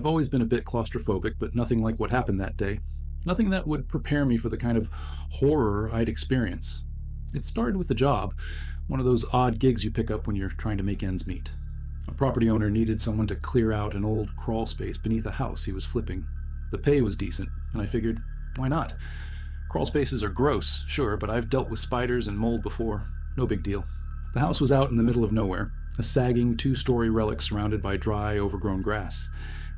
I've always been a bit claustrophobic, but nothing like what happened that day. Nothing that would prepare me for the kind of horror I'd experience. It started with a job, one of those odd gigs you pick up when you're trying to make ends meet. A property owner needed someone to clear out an old crawl space beneath a house he was flipping. The pay was decent, and I figured, why not? Crawl spaces are gross, sure, but I've dealt with spiders and mold before. No big deal. The house was out in the middle of nowhere, a sagging two-story relic surrounded by dry, overgrown grass.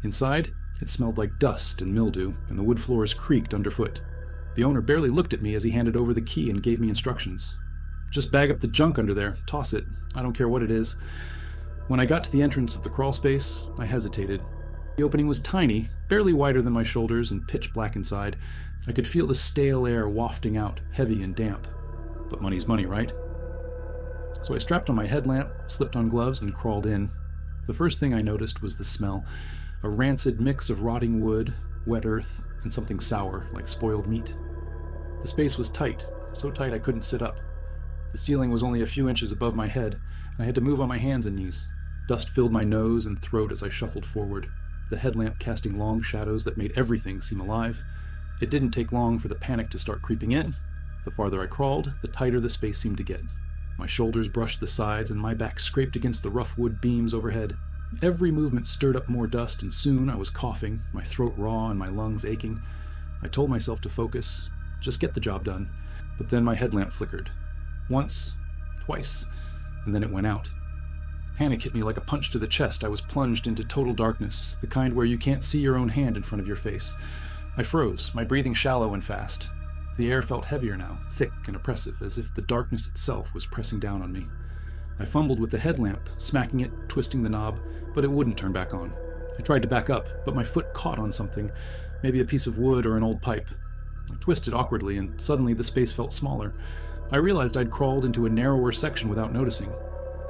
Inside, it smelled like dust and mildew, and the wood floors creaked underfoot. The owner barely looked at me as he handed over the key and gave me instructions. Just bag up the junk under there, toss it. I don't care what it is. When I got to the entrance of the crawl space, I hesitated. The opening was tiny, barely wider than my shoulders, and pitch black inside. I could feel the stale air wafting out, heavy and damp. But money's money, right? So I strapped on my headlamp, slipped on gloves, and crawled in. The first thing I noticed was the smell. A rancid mix of rotting wood, wet earth, and something sour, like spoiled meat. The space was tight, so tight I couldn't sit up. The ceiling was only a few inches above my head, and I had to move on my hands and knees. Dust filled my nose and throat as I shuffled forward, the headlamp casting long shadows that made everything seem alive. It didn't take long for the panic to start creeping in. The farther I crawled, the tighter the space seemed to get. My shoulders brushed the sides, and my back scraped against the rough wood beams overhead. Every movement stirred up more dust, and soon I was coughing, my throat raw and my lungs aching. I told myself to focus, just get the job done. But then my headlamp flickered. Once, twice, and then it went out. Panic hit me like a punch to the chest. I was plunged into total darkness, the kind where you can't see your own hand in front of your face. I froze, my breathing shallow and fast. The air felt heavier now, thick and oppressive, as if the darkness itself was pressing down on me. I fumbled with the headlamp, smacking it, twisting the knob, but it wouldn't turn back on. I tried to back up, but my foot caught on something, maybe a piece of wood or an old pipe. I twisted awkwardly, and suddenly the space felt smaller. I realized I'd crawled into a narrower section without noticing.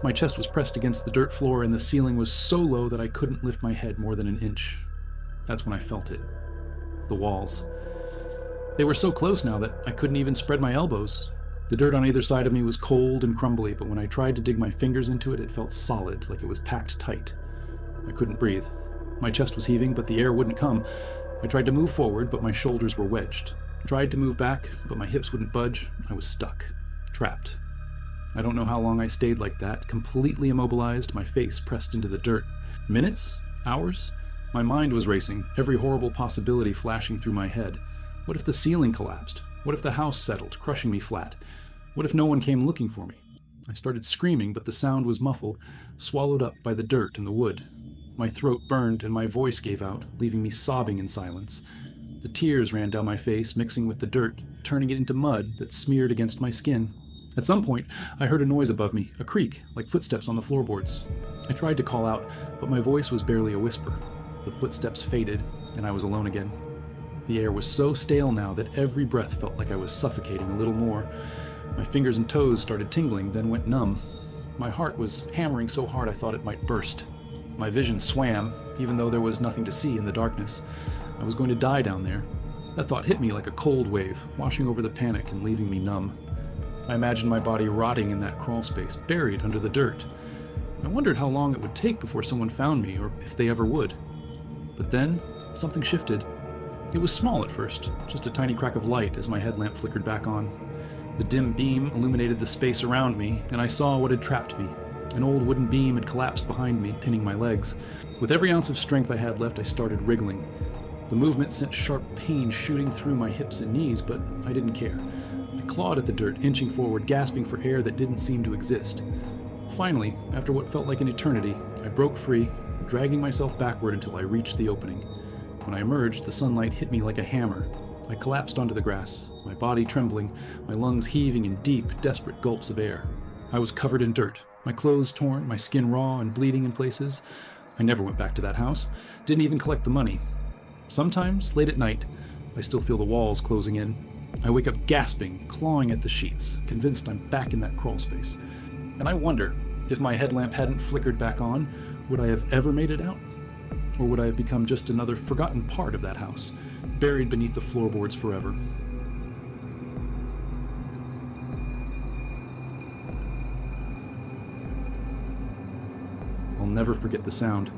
My chest was pressed against the dirt floor, and the ceiling was so low that I couldn't lift my head more than an inch. That's when I felt it. The walls. They were so close now that I couldn't even spread my elbows. The dirt on either side of me was cold and crumbly, but when I tried to dig my fingers into it, it felt solid, like it was packed tight. I couldn't breathe. My chest was heaving, but the air wouldn't come. I tried to move forward, but my shoulders were wedged. I tried to move back, but my hips wouldn't budge. I was stuck. Trapped. I don't know how long I stayed like that, completely immobilized, my face pressed into the dirt. Minutes? Hours? My mind was racing, every horrible possibility flashing through my head. What if the ceiling collapsed? What if the house settled, crushing me flat? What if no one came looking for me? I started screaming, but the sound was muffled, swallowed up by the dirt and the wood. My throat burned and my voice gave out, leaving me sobbing in silence. The tears ran down my face, mixing with the dirt, turning it into mud that smeared against my skin. At some point, I heard a noise above me, a creak, like footsteps on the floorboards. I tried to call out, but my voice was barely a whisper. The footsteps faded, and I was alone again. The air was so stale now that every breath felt like I was suffocating a little more. My fingers and toes started tingling, then went numb. My heart was hammering so hard I thought it might burst. My vision swam, even though there was nothing to see in the darkness. I was going to die down there. That thought hit me like a cold wave, washing over the panic and leaving me numb. I imagined my body rotting in that crawl space, buried under the dirt. I wondered how long it would take before someone found me, or if they ever would. But then, something shifted. It was small at first, just a tiny crack of light as my headlamp flickered back on. The dim beam illuminated the space around me, and I saw what had trapped me. An old wooden beam had collapsed behind me, pinning my legs. With every ounce of strength I had left, I started wriggling. The movement sent sharp pain shooting through my hips and knees, but I didn't care. I clawed at the dirt, inching forward, gasping for air that didn't seem to exist. Finally, after what felt like an eternity, I broke free, dragging myself backward until I reached the opening. When I emerged, the sunlight hit me like a hammer. I collapsed onto the grass, my body trembling, my lungs heaving in deep, desperate gulps of air. I was covered in dirt, my clothes torn, my skin raw and bleeding in places. I never went back to that house, didn't even collect the money. Sometimes, late at night, I still feel the walls closing in. I wake up gasping, clawing at the sheets, convinced I'm back in that crawl space. And I wonder, if my headlamp hadn't flickered back on, would I have ever made it out? Or would I have become just another forgotten part of that house, buried beneath the floorboards forever? I'll never forget the sound.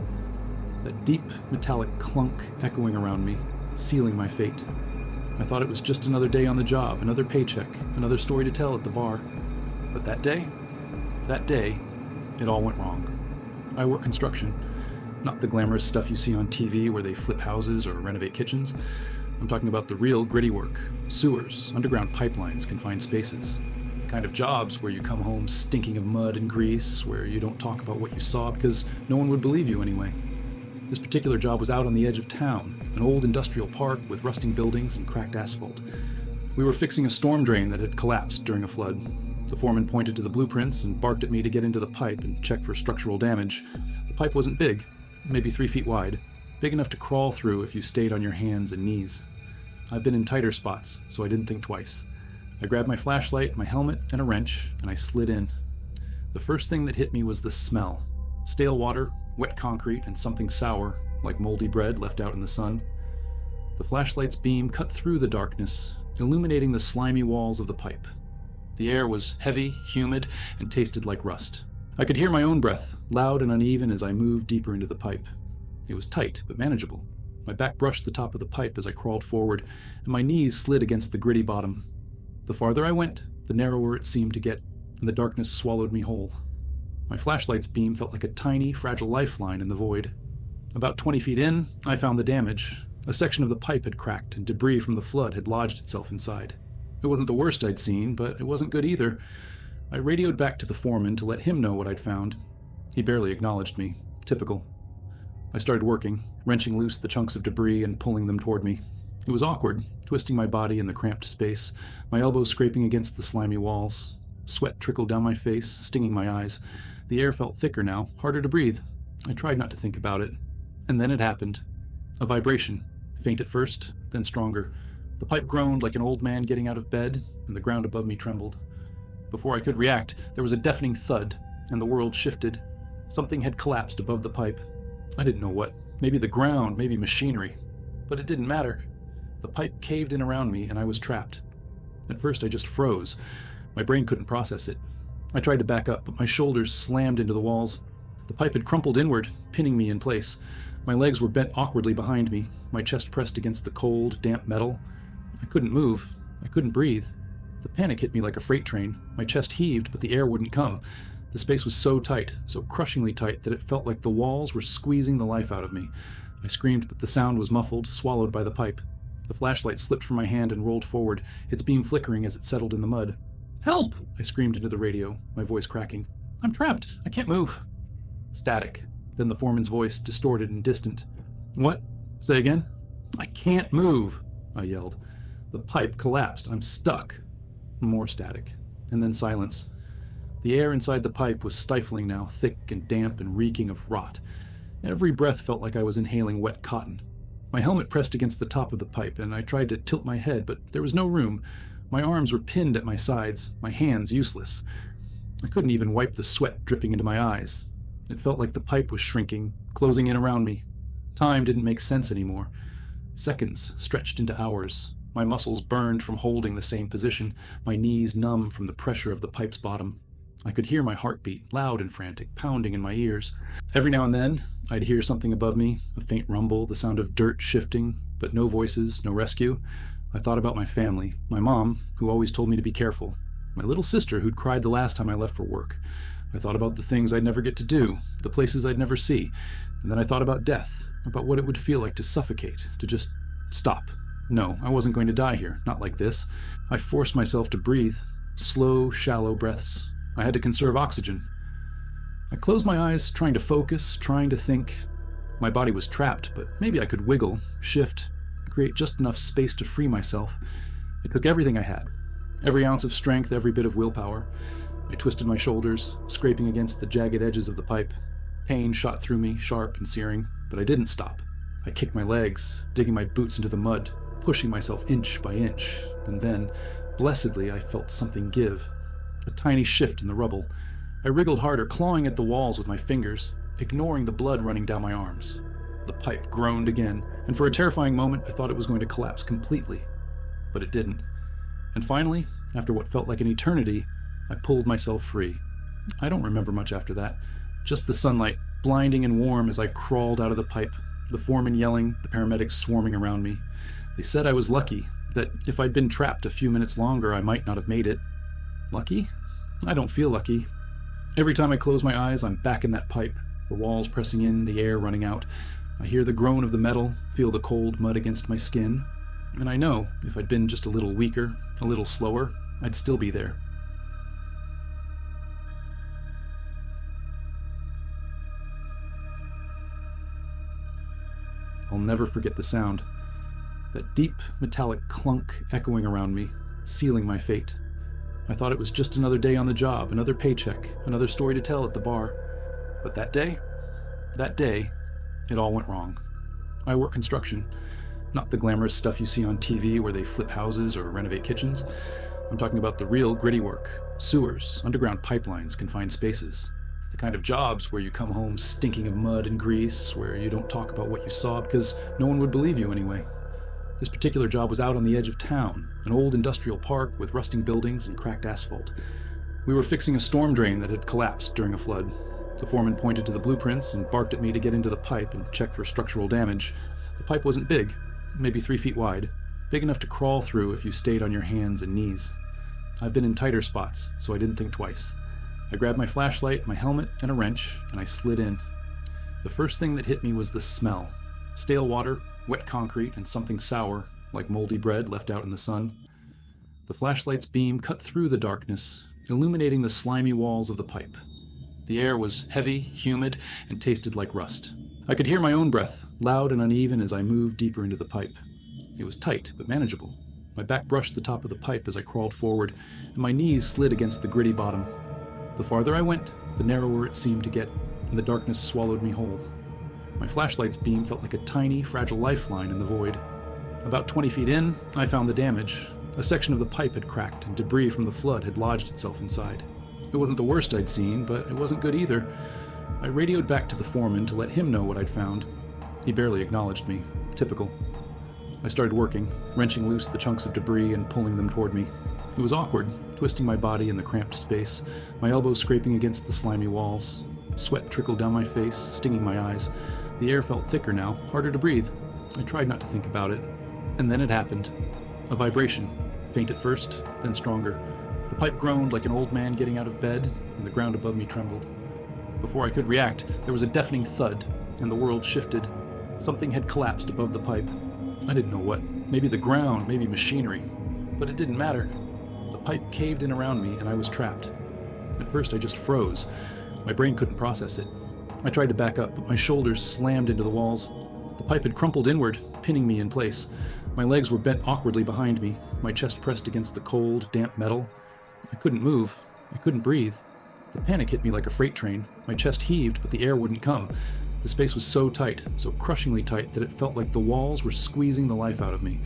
that deep metallic clunk echoing around me, sealing my fate. I thought it was just another day on the job, another paycheck, another story to tell at the bar. But that day, it all went wrong. I work construction, not the glamorous stuff you see on TV where they flip houses or renovate kitchens. I'm talking about the real gritty work, sewers, underground pipelines, confined spaces. The kind of jobs where you come home stinking of mud and grease, where you don't talk about what you saw because no one would believe you anyway. This particular job was out on the edge of town, an old industrial park with rusting buildings and cracked asphalt. We were fixing a storm drain that had collapsed during a flood. The foreman pointed to the blueprints and barked at me to get into the pipe and check for structural damage. The pipe wasn't big, maybe 3 feet wide, big enough to crawl through if you stayed on your hands and knees. I've been in tighter spots, so I didn't think twice. I grabbed my flashlight, my helmet, and a wrench, and I slid in. The first thing that hit me was the smell. Stale water, wet concrete, and something sour, like moldy bread left out in the sun. The flashlight's beam cut through the darkness, illuminating the slimy walls of the pipe. The air was heavy, humid, and tasted like rust. I could hear my own breath, loud and uneven as I moved deeper into the pipe. It was tight, but manageable. My back brushed the top of the pipe as I crawled forward, and my knees slid against the gritty bottom. The farther I went, the narrower it seemed to get, and the darkness swallowed me whole. My flashlight's beam felt like a tiny, fragile lifeline in the void. About 20 feet in, I found the damage. A section of the pipe had cracked, and debris from the flood had lodged itself inside. It wasn't the worst I'd seen, but it wasn't good either. I radioed back to the foreman to let him know what I'd found. He barely acknowledged me. Typical. I started working, wrenching loose the chunks of debris and pulling them toward me. It was awkward, twisting my body in the cramped space, my elbows scraping against the slimy walls. Sweat trickled down my face, stinging my eyes. The air felt thicker now, harder to breathe. I tried not to think about it. And then it happened. A vibration, faint at first, then stronger. The pipe groaned like an old man getting out of bed, and the ground above me trembled. Before I could react, there was a deafening thud, and the world shifted. Something had collapsed above the pipe. I didn't know what. Maybe the ground, maybe machinery. But it didn't matter. The pipe caved in around me, and I was trapped. At first, I just froze. My brain couldn't process it. I tried to back up, but my shoulders slammed into the walls. The pipe had crumpled inward, pinning me in place. My legs were bent awkwardly behind me, my chest pressed against the cold, damp metal. I couldn't move. I couldn't breathe. The panic hit me like a freight train. My chest heaved, but the air wouldn't come. The space was so tight, so crushingly tight, that it felt like the walls were squeezing the life out of me. I screamed, but the sound was muffled, swallowed by the pipe. The flashlight slipped from my hand and rolled forward, its beam flickering as it settled in the mud. "Help!" I screamed into the radio, my voice cracking. "I'm trapped. I can't move." Static. Then the foreman's voice, distorted and distant. "What? Say again?" "I can't move," I yelled. The pipe collapsed. I'm stuck. More static. And then silence. The air inside the pipe was stifling now, thick and damp and reeking of rot. Every breath felt like I was inhaling wet cotton. My helmet pressed against the top of the pipe, and I tried to tilt my head, but there was no room. My arms were pinned at my sides, my hands useless. I couldn't even wipe the sweat dripping into my eyes. It felt like the pipe was shrinking, closing in around me. Time didn't make sense anymore. Seconds stretched into hours. My muscles burned from holding the same position, my knees numb from the pressure of the pipe's bottom. I could hear my heartbeat, loud and frantic, pounding in my ears. Every now and then, I'd hear something above me, a faint rumble, the sound of dirt shifting, but no voices, no rescue. I thought about my family, my mom, who always told me to be careful, my little sister who'd cried the last time I left for work. I thought about the things I'd never get to do, the places I'd never see, and then I thought about death, about what it would feel like to suffocate, to just stop. No, I wasn't going to die here, not like this. I forced myself to breathe, slow, shallow breaths. I had to conserve oxygen. I closed my eyes, trying to focus, trying to think. My body was trapped, but maybe I could wiggle, shift, create just enough space to free myself. It took everything I had, every ounce of strength, every bit of willpower. I twisted my shoulders, scraping against the jagged edges of the pipe. Pain shot through me, sharp and searing, but I didn't stop. I kicked my legs, digging my boots into the mud, pushing myself inch by inch, and then, blessedly, I felt something give. A tiny shift in the rubble. I wriggled harder, clawing at the walls with my fingers, ignoring the blood running down my arms. The pipe groaned again, and for a terrifying moment I thought it was going to collapse completely. But it didn't. And finally, after what felt like an eternity, I pulled myself free. I don't remember much after that. Just the sunlight, blinding and warm as I crawled out of the pipe, the foreman yelling, the paramedics swarming around me. They said I was lucky, that if I'd been trapped a few minutes longer, I might not have made it. Lucky? I don't feel lucky. Every time I close my eyes, I'm back in that pipe, the walls pressing in, the air running out. I hear the groan of the metal, feel the cold mud against my skin, and I know if I'd been just a little weaker, a little slower, I'd still be there. I'll never forget the sound. That deep, metallic clunk echoing around me, sealing my fate. I thought it was just another day on the job, another paycheck, another story to tell at the bar. But that day, it all went wrong. I work construction, not the glamorous stuff you see on TV where they flip houses or renovate kitchens. I'm talking about the real gritty work, sewers, underground pipelines, confined spaces. The kind of jobs where you come home stinking of mud and grease, where you don't talk about what you saw because no one would believe you anyway. This particular job was out on the edge of town, an old industrial park with rusting buildings and cracked asphalt. We were fixing a storm drain that had collapsed during a flood. The foreman pointed to the blueprints and barked at me to get into the pipe and check for structural damage. The pipe wasn't big, maybe 3 feet wide, big enough to crawl through if you stayed on your hands and knees. I've been in tighter spots, so I didn't think twice. I grabbed my flashlight, my helmet, and a wrench, and I slid in. The first thing that hit me was the smell. Stale water, wet concrete, and something sour, like moldy bread left out in the sun. The flashlight's beam cut through the darkness, illuminating the slimy walls of the pipe. The air was heavy, humid, and tasted like rust. I could hear my own breath, loud and uneven as I moved deeper into the pipe. It was tight, but manageable. My back brushed the top of the pipe as I crawled forward, and my knees slid against the gritty bottom. The farther I went, the narrower it seemed to get, and the darkness swallowed me whole. My flashlight's beam felt like a tiny, fragile lifeline in the void. About 20 feet in, I found the damage. A section of the pipe had cracked, and debris from the flood had lodged itself inside. It wasn't the worst I'd seen, but it wasn't good either. I radioed back to the foreman to let him know what I'd found. He barely acknowledged me. Typical. I started working, wrenching loose the chunks of debris and pulling them toward me. It was awkward, twisting my body in the cramped space, my elbows scraping against the slimy walls. Sweat trickled down my face, stinging my eyes. The air felt thicker now, harder to breathe. I tried not to think about it. And then it happened. A vibration, faint at first, then stronger. The pipe groaned like an old man getting out of bed, and the ground above me trembled. Before I could react, there was a deafening thud, and the world shifted. Something had collapsed above the pipe. I didn't know what. Maybe the ground, maybe machinery. But it didn't matter. The pipe caved in around me, and I was trapped. At first, I just froze. My brain couldn't process it. I tried to back up, but my shoulders slammed into the walls. The pipe had crumpled inward, pinning me in place. My legs were bent awkwardly behind me, my chest pressed against the cold, damp metal. I couldn't move. I couldn't breathe. The panic hit me like a freight train. My chest heaved, but the air wouldn't come. The space was so tight, so crushingly tight, that it felt like the walls were squeezing the life out of me.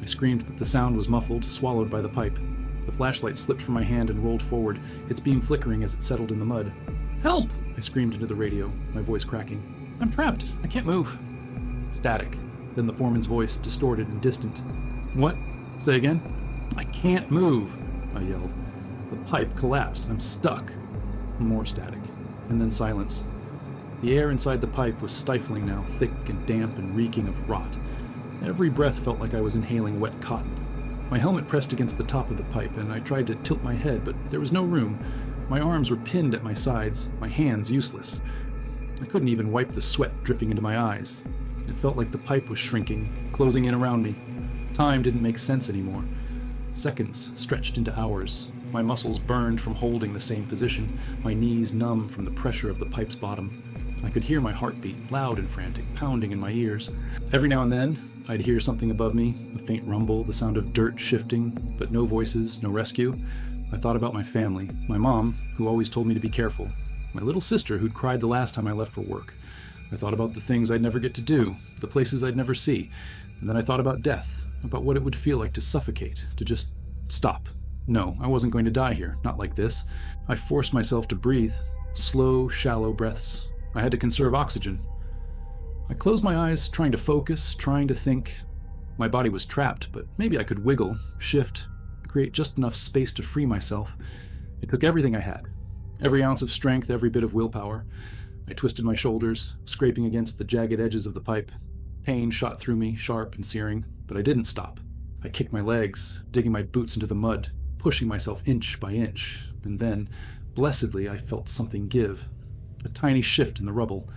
I screamed, but the sound was muffled, swallowed by the pipe. The flashlight slipped from my hand and rolled forward, its beam flickering as it settled in the mud. "Help!" I screamed into the radio, my voice cracking. "I'm trapped. I can't move." Static. Then the foreman's voice, distorted and distant. "What? Say again?" "I can't move," I yelled. The pipe collapsed. I'm stuck. More static. And then silence. The air inside the pipe was stifling now, thick and damp and reeking of rot. Every breath felt like I was inhaling wet cotton. My helmet pressed against the top of the pipe, and I tried to tilt my head, but there was no room. My arms were pinned at my sides, my hands useless. I couldn't even wipe the sweat dripping into my eyes. It felt like the pipe was shrinking, closing in around me. Time didn't make sense anymore. Seconds stretched into hours. My muscles burned from holding the same position, my knees numb from the pressure of the pipe's bottom. I could hear my heartbeat, loud and frantic, pounding in my ears. Every now and then, I'd hear something above me, a faint rumble, the sound of dirt shifting, but no voices, no rescue. I thought about my family, my mom, who always told me to be careful, my little sister who'd cried the last time I left for work. I thought about the things I'd never get to do, the places I'd never see, and then I thought about death, about what it would feel like to suffocate, to just stop. No, I wasn't going to die here, not like this. I forced myself to breathe, slow, shallow breaths. I had to conserve oxygen. I closed my eyes, trying to focus, trying to think. My body was trapped, but maybe I could wiggle, shift, create just enough space to free myself. It took everything I had, every ounce of strength, every bit of willpower. I twisted my shoulders, scraping against the jagged edges of the pipe. Pain shot through me, sharp and searing, but I didn't stop. I kicked my legs, digging my boots into the mud, pushing myself inch by inch, and then, blessedly, I felt something give. A tiny shift in the rubble.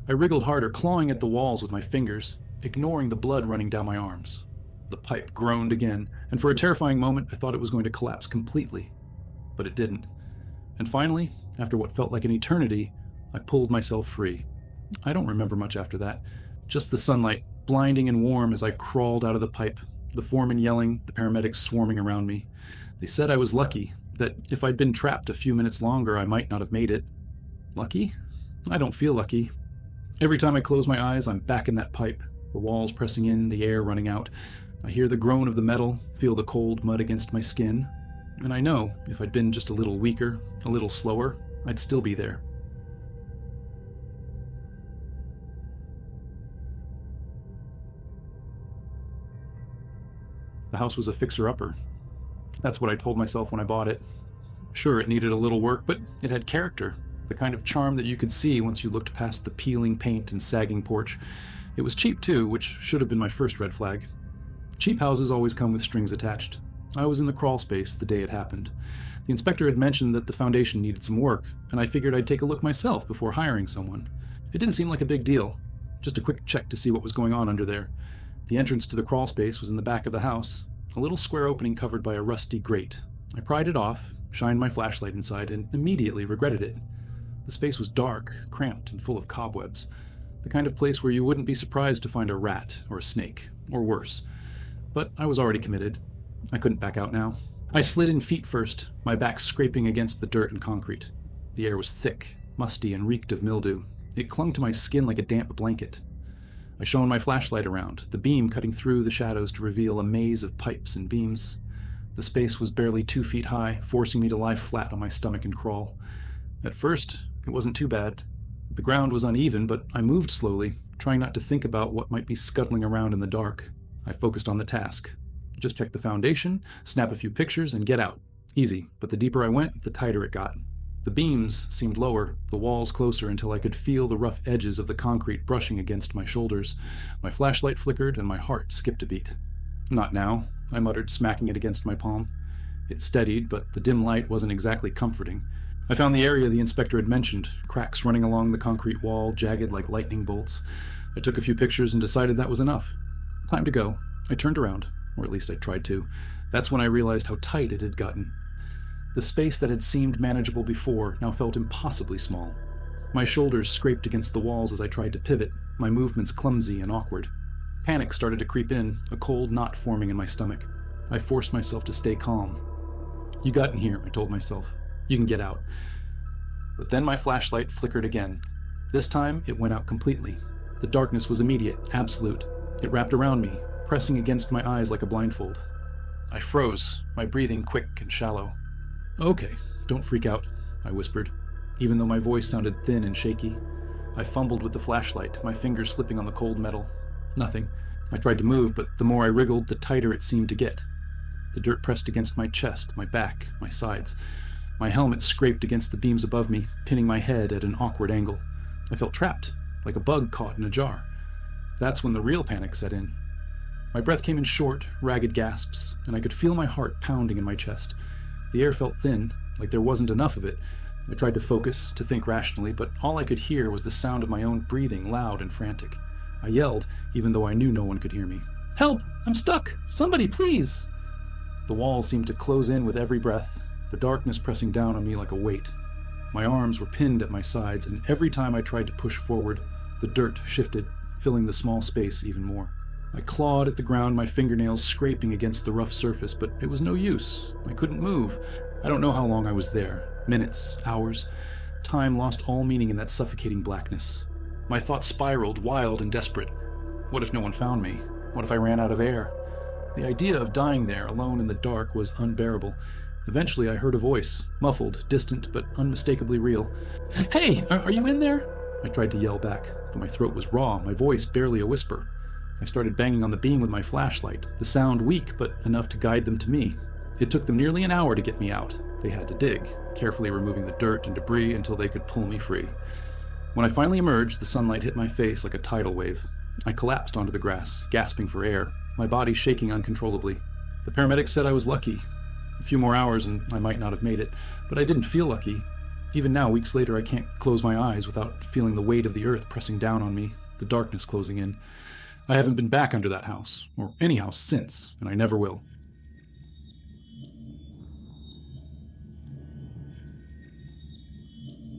I wriggled harder, clawing at the walls with my fingers, ignoring the blood running down my arms. The pipe groaned again, and for a terrifying moment I thought it was going to collapse completely. But it didn't. And finally, after what felt like an eternity, I pulled myself free. I don't remember much after that. Just the sunlight, blinding and warm as I crawled out of the pipe, the foreman yelling, the paramedics swarming around me. They said I was lucky, that if I'd been trapped a few minutes longer I might not have made it. Lucky? I don't feel lucky. Every time I close my eyes, I'm back in that pipe, the walls pressing in, the air running out. I hear the groan of the metal, feel the cold mud against my skin, and I know if I'd been just a little weaker, a little slower, I'd still be there. The house was a fixer-upper. That's what I told myself when I bought it. Sure, it needed a little work, but it had character. The kind of charm that you could see once you looked past the peeling paint and sagging porch. It was cheap too, which should have been my first red flag. Cheap houses always come with strings attached. I was in the crawl space the day it happened. The inspector had mentioned that the foundation needed some work, and I figured I'd take a look myself before hiring someone. It didn't seem like a big deal. Just a quick check to see what was going on under there. The entrance to the crawl space was in the back of the house, a little square opening covered by a rusty grate. I pried it off, shined my flashlight inside, and immediately regretted it. The space was dark, cramped, and full of cobwebs. The kind of place where you wouldn't be surprised to find a rat or a snake, or worse. But I was already committed. I couldn't back out now. I slid in feet first, my back scraping against the dirt and concrete. The air was thick, musty, and reeked of mildew. It clung to my skin like a damp blanket. I shone my flashlight around, the beam cutting through the shadows to reveal a maze of pipes and beams. The space was barely 2 feet high, forcing me to lie flat on my stomach and crawl. At first, it wasn't too bad. The ground was uneven, but I moved slowly, trying not to think about what might be scuttling around in the dark. I focused on the task. Just check the foundation, snap a few pictures, and get out. Easy, but the deeper I went, the tighter it got. The beams seemed lower, the walls closer until I could feel the rough edges of the concrete brushing against my shoulders. My flashlight flickered and my heart skipped a beat. Not now, I muttered, smacking it against my palm. It steadied, but the dim light wasn't exactly comforting. I found the area the inspector had mentioned, cracks running along the concrete wall, jagged like lightning bolts. I took a few pictures and decided that was enough. Time to go. I turned around, or at least I tried to. That's when I realized how tight it had gotten. The space that had seemed manageable before now felt impossibly small. My shoulders scraped against the walls as I tried to pivot, my movements clumsy and awkward. Panic started to creep in, a cold knot forming in my stomach. I forced myself to stay calm. You got in here, I told myself. You can get out. But then my flashlight flickered again. This time, it went out completely. The darkness was immediate, absolute. It wrapped around me, pressing against my eyes like a blindfold. I froze, my breathing quick and shallow. Okay, don't freak out, I whispered, even though my voice sounded thin and shaky. I fumbled with the flashlight, my fingers slipping on the cold metal. Nothing. I tried to move, but the more I wriggled, the tighter it seemed to get. The dirt pressed against my chest, my back, my sides. My helmet scraped against the beams above me, pinning my head at an awkward angle. I felt trapped, like a bug caught in a jar. That's when the real panic set in. My breath came in short, ragged gasps, and I could feel my heart pounding in my chest. The air felt thin, like there wasn't enough of it. I tried to focus, to think rationally, but all I could hear was the sound of my own breathing, loud and frantic. I yelled, even though I knew no one could hear me. Help! I'm stuck! Somebody, please! The walls seemed to close in with every breath, the darkness pressing down on me like a weight. My arms were pinned at my sides, and every time I tried to push forward, the dirt shifted, filling the small space even more. I clawed at the ground, my fingernails scraping against the rough surface, but it was no use. I couldn't move. I don't know how long I was there. Minutes, hours. Time lost all meaning in that suffocating blackness. My thoughts spiraled, wild and desperate. What if no one found me? What if I ran out of air? The idea of dying there, alone in the dark, was unbearable. Eventually I heard a voice, muffled, distant, but unmistakably real. Hey, are you in there? I tried to yell back, but my throat was raw, my voice barely a whisper. I started banging on the beam with my flashlight, the sound weak, but enough to guide them to me. It took them nearly an hour to get me out. They had to dig, carefully removing the dirt and debris until they could pull me free. When I finally emerged, the sunlight hit my face like a tidal wave. I collapsed onto the grass, gasping for air, my body shaking uncontrollably. The paramedics said I was lucky. A few more hours and I might not have made it, but I didn't feel lucky. Even now, weeks later, I can't close my eyes without feeling the weight of the earth pressing down on me, the darkness closing in. I haven't been back under that house, or any house since, and I never will.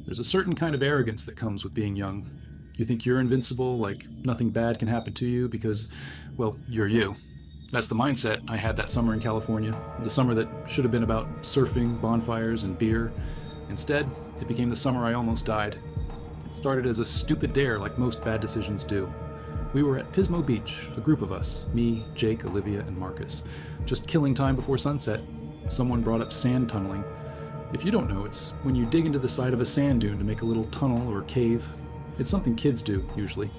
There's a certain kind of arrogance that comes with being young. You think you're invincible, like nothing bad can happen to you because, well, you're you. That's the mindset I had that summer in California, the summer that should have been about surfing, bonfires, and beer. Instead, it became the summer I almost died. It started as a stupid dare like most bad decisions do. We were at Pismo Beach, a group of us, me, Jake, Olivia, and Marcus, just killing time before sunset. Someone brought up sand tunneling. If you don't know, it's when you dig into the side of a sand dune to make a little tunnel or cave. It's something kids do, usually.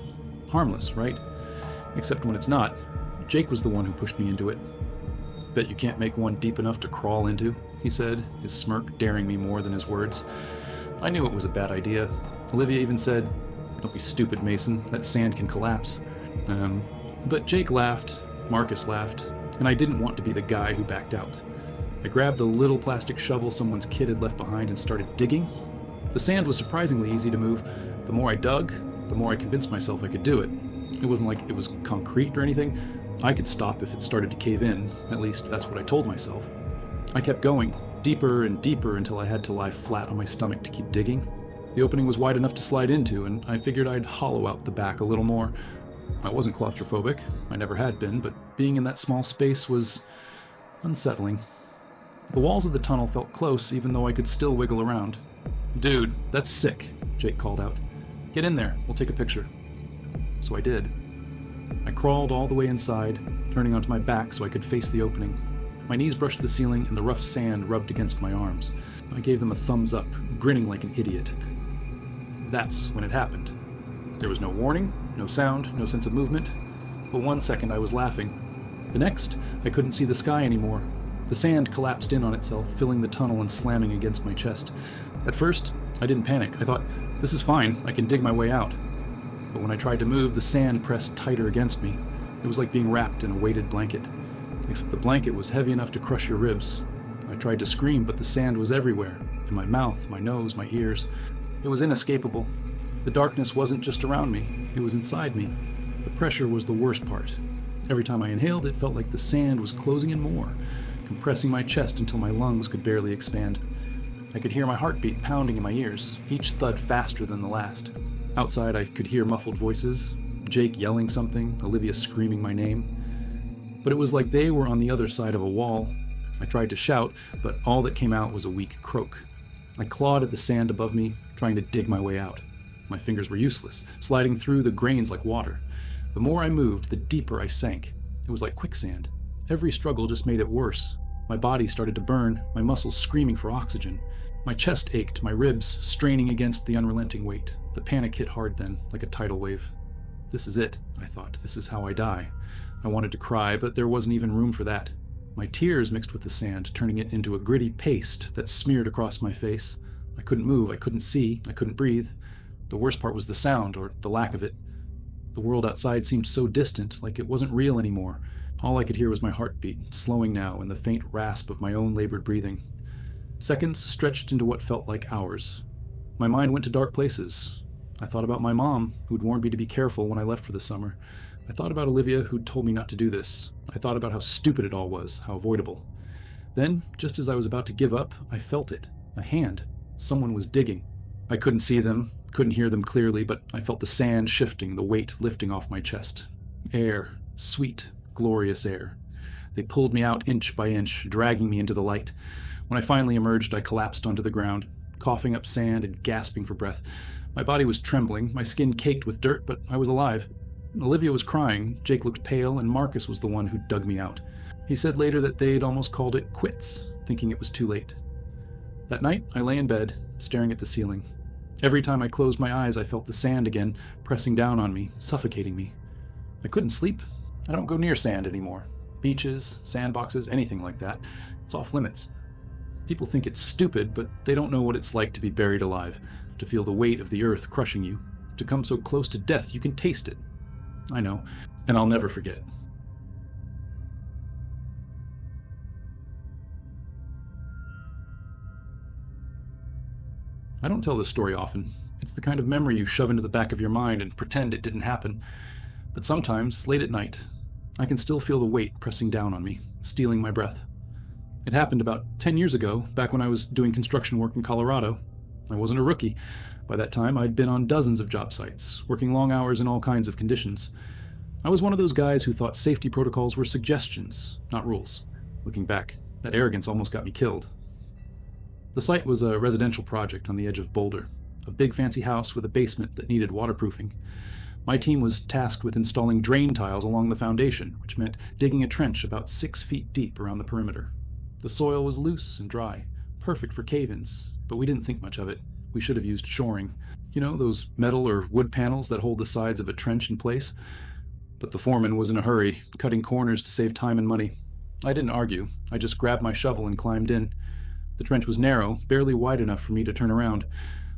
Harmless, right? Except when it's not. Jake was the one who pushed me into it. Bet you can't make one deep enough to crawl into, he said, his smirk daring me more than his words. I knew it was a bad idea. Olivia even said, "Don't be stupid, Mason. That sand can collapse." But Jake laughed, Marcus laughed, and I didn't want to be the guy who backed out. I grabbed the little plastic shovel someone's kid had left behind and started digging. The sand was surprisingly easy to move. The more I dug, the more I convinced myself I could do it. It wasn't like it was concrete or anything. I could stop if it started to cave in. At least that's what I told myself. I kept going, deeper and deeper until I had to lie flat on my stomach to keep digging. The opening was wide enough to slide into, and I figured I'd hollow out the back a little more. I wasn't claustrophobic. I never had been, but being in that small space was unsettling. The walls of the tunnel felt close, even though I could still wiggle around. "Dude, that's sick," Jake called out. "Get in there, we'll take a picture." So I did. I crawled all the way inside, turning onto my back so I could face the opening. My knees brushed the ceiling and the rough sand rubbed against my arms. I gave them a thumbs up, grinning like an idiot. That's when it happened. There was no warning, no sound, no sense of movement. For 1 second I was laughing. The next, I couldn't see the sky anymore. The sand collapsed in on itself, filling the tunnel and slamming against my chest. At first, I didn't panic. I thought, this is fine, I can dig my way out. But when I tried to move, the sand pressed tighter against me. It was like being wrapped in a weighted blanket. Except the blanket was heavy enough to crush your ribs. I tried to scream, but the sand was everywhere. In my mouth, my nose, my ears. It was inescapable. The darkness wasn't just around me, it was inside me. The pressure was the worst part. Every time I inhaled, it felt like the sand was closing in more, compressing my chest until my lungs could barely expand. I could hear my heartbeat pounding in my ears, each thud faster than the last. Outside, I could hear muffled voices, Jake yelling something, Olivia screaming my name. But it was like they were on the other side of a wall. I tried to shout, but all that came out was a weak croak. I clawed at the sand above me, trying to dig my way out. My fingers were useless, sliding through the grains like water. The more I moved, the deeper I sank. It was like quicksand. Every struggle just made it worse. My body started to burn, my muscles screaming for oxygen. My chest ached, my ribs straining against the unrelenting weight. The panic hit hard then, like a tidal wave. This is it, I thought. This is how I die. I wanted to cry, but there wasn't even room for that. My tears mixed with the sand, turning it into a gritty paste that smeared across my face. I couldn't move, I couldn't see, I couldn't breathe. The worst part was the sound, or the lack of it. The world outside seemed so distant, like it wasn't real anymore. All I could hear was my heartbeat, slowing now, and the faint rasp of my own labored breathing. Seconds stretched into what felt like hours. My mind went to dark places. I thought about my mom, who'd warned me to be careful when I left for the summer. I thought about Olivia, who'd told me not to do this. I thought about how stupid it all was, how avoidable. Then, just as I was about to give up, I felt it. A hand. Someone was digging. I couldn't see them, couldn't hear them clearly, but I felt the sand shifting, the weight lifting off my chest. Air. Sweet, glorious air. They pulled me out inch by inch, dragging me into the light. When I finally emerged, I collapsed onto the ground, coughing up sand and gasping for breath. My body was trembling, my skin caked with dirt, but I was alive. Olivia was crying, Jake looked pale, and Marcus was the one who dug me out. He said later that they'd almost called it quits, thinking it was too late. That night, I lay in bed, staring at the ceiling. Every time I closed my eyes, I felt the sand again, pressing down on me, suffocating me. I couldn't sleep. I don't go near sand anymore. Beaches, sandboxes, anything like that. It's off limits. People think it's stupid, but they don't know what it's like to be buried alive, to feel the weight of the earth crushing you, to come so close to death you can taste it. I know, and I'll never forget. I don't tell this story often. It's the kind of memory you shove into the back of your mind and pretend it didn't happen. But sometimes, late at night, I can still feel the weight pressing down on me, stealing my breath. It happened about 10 years ago, back when I was doing construction work in Colorado. I wasn't a rookie. By that time, I'd been on dozens of job sites, working long hours in all kinds of conditions. I was one of those guys who thought safety protocols were suggestions, not rules. Looking back, that arrogance almost got me killed. The site was a residential project on the edge of Boulder, a big fancy house with a basement that needed waterproofing. My team was tasked with installing drain tiles along the foundation, which meant digging a trench about 6 feet deep around the perimeter. The soil was loose and dry, perfect for cave-ins, but we didn't think much of it. We should have used shoring. You know, those metal or wood panels that hold the sides of a trench in place? But the foreman was in a hurry, cutting corners to save time and money. I didn't argue. I just grabbed my shovel and climbed in. The trench was narrow, barely wide enough for me to turn around.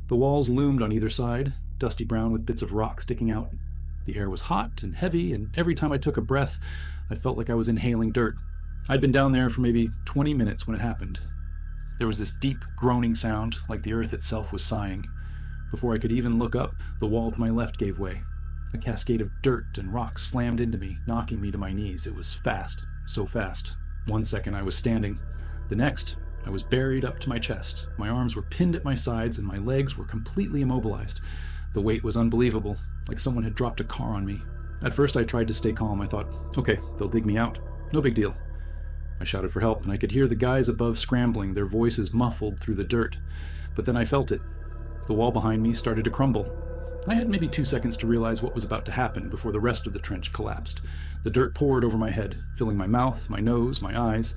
The walls loomed on either side, dusty brown with bits of rock sticking out. The air was hot and heavy, and every time I took a breath, I felt like I was inhaling dirt. I'd been down there for maybe 20 minutes when it happened. There was this deep, groaning sound, like the earth itself was sighing. Before I could even look up, the wall to my left gave way. A cascade of dirt and rocks slammed into me, knocking me to my knees. It was fast, so fast. 1 second I was standing. The next, I was buried up to my chest. My arms were pinned at my sides, and my legs were completely immobilized. The weight was unbelievable, like someone had dropped a car on me. At first I tried to stay calm. I thought, okay, they'll dig me out. No big deal. I shouted for help, and I could hear the guys above scrambling, their voices muffled through the dirt. But then I felt it. The wall behind me started to crumble. I had maybe 2 seconds to realize what was about to happen before the rest of the trench collapsed. The dirt poured over my head, filling my mouth, my nose, my eyes.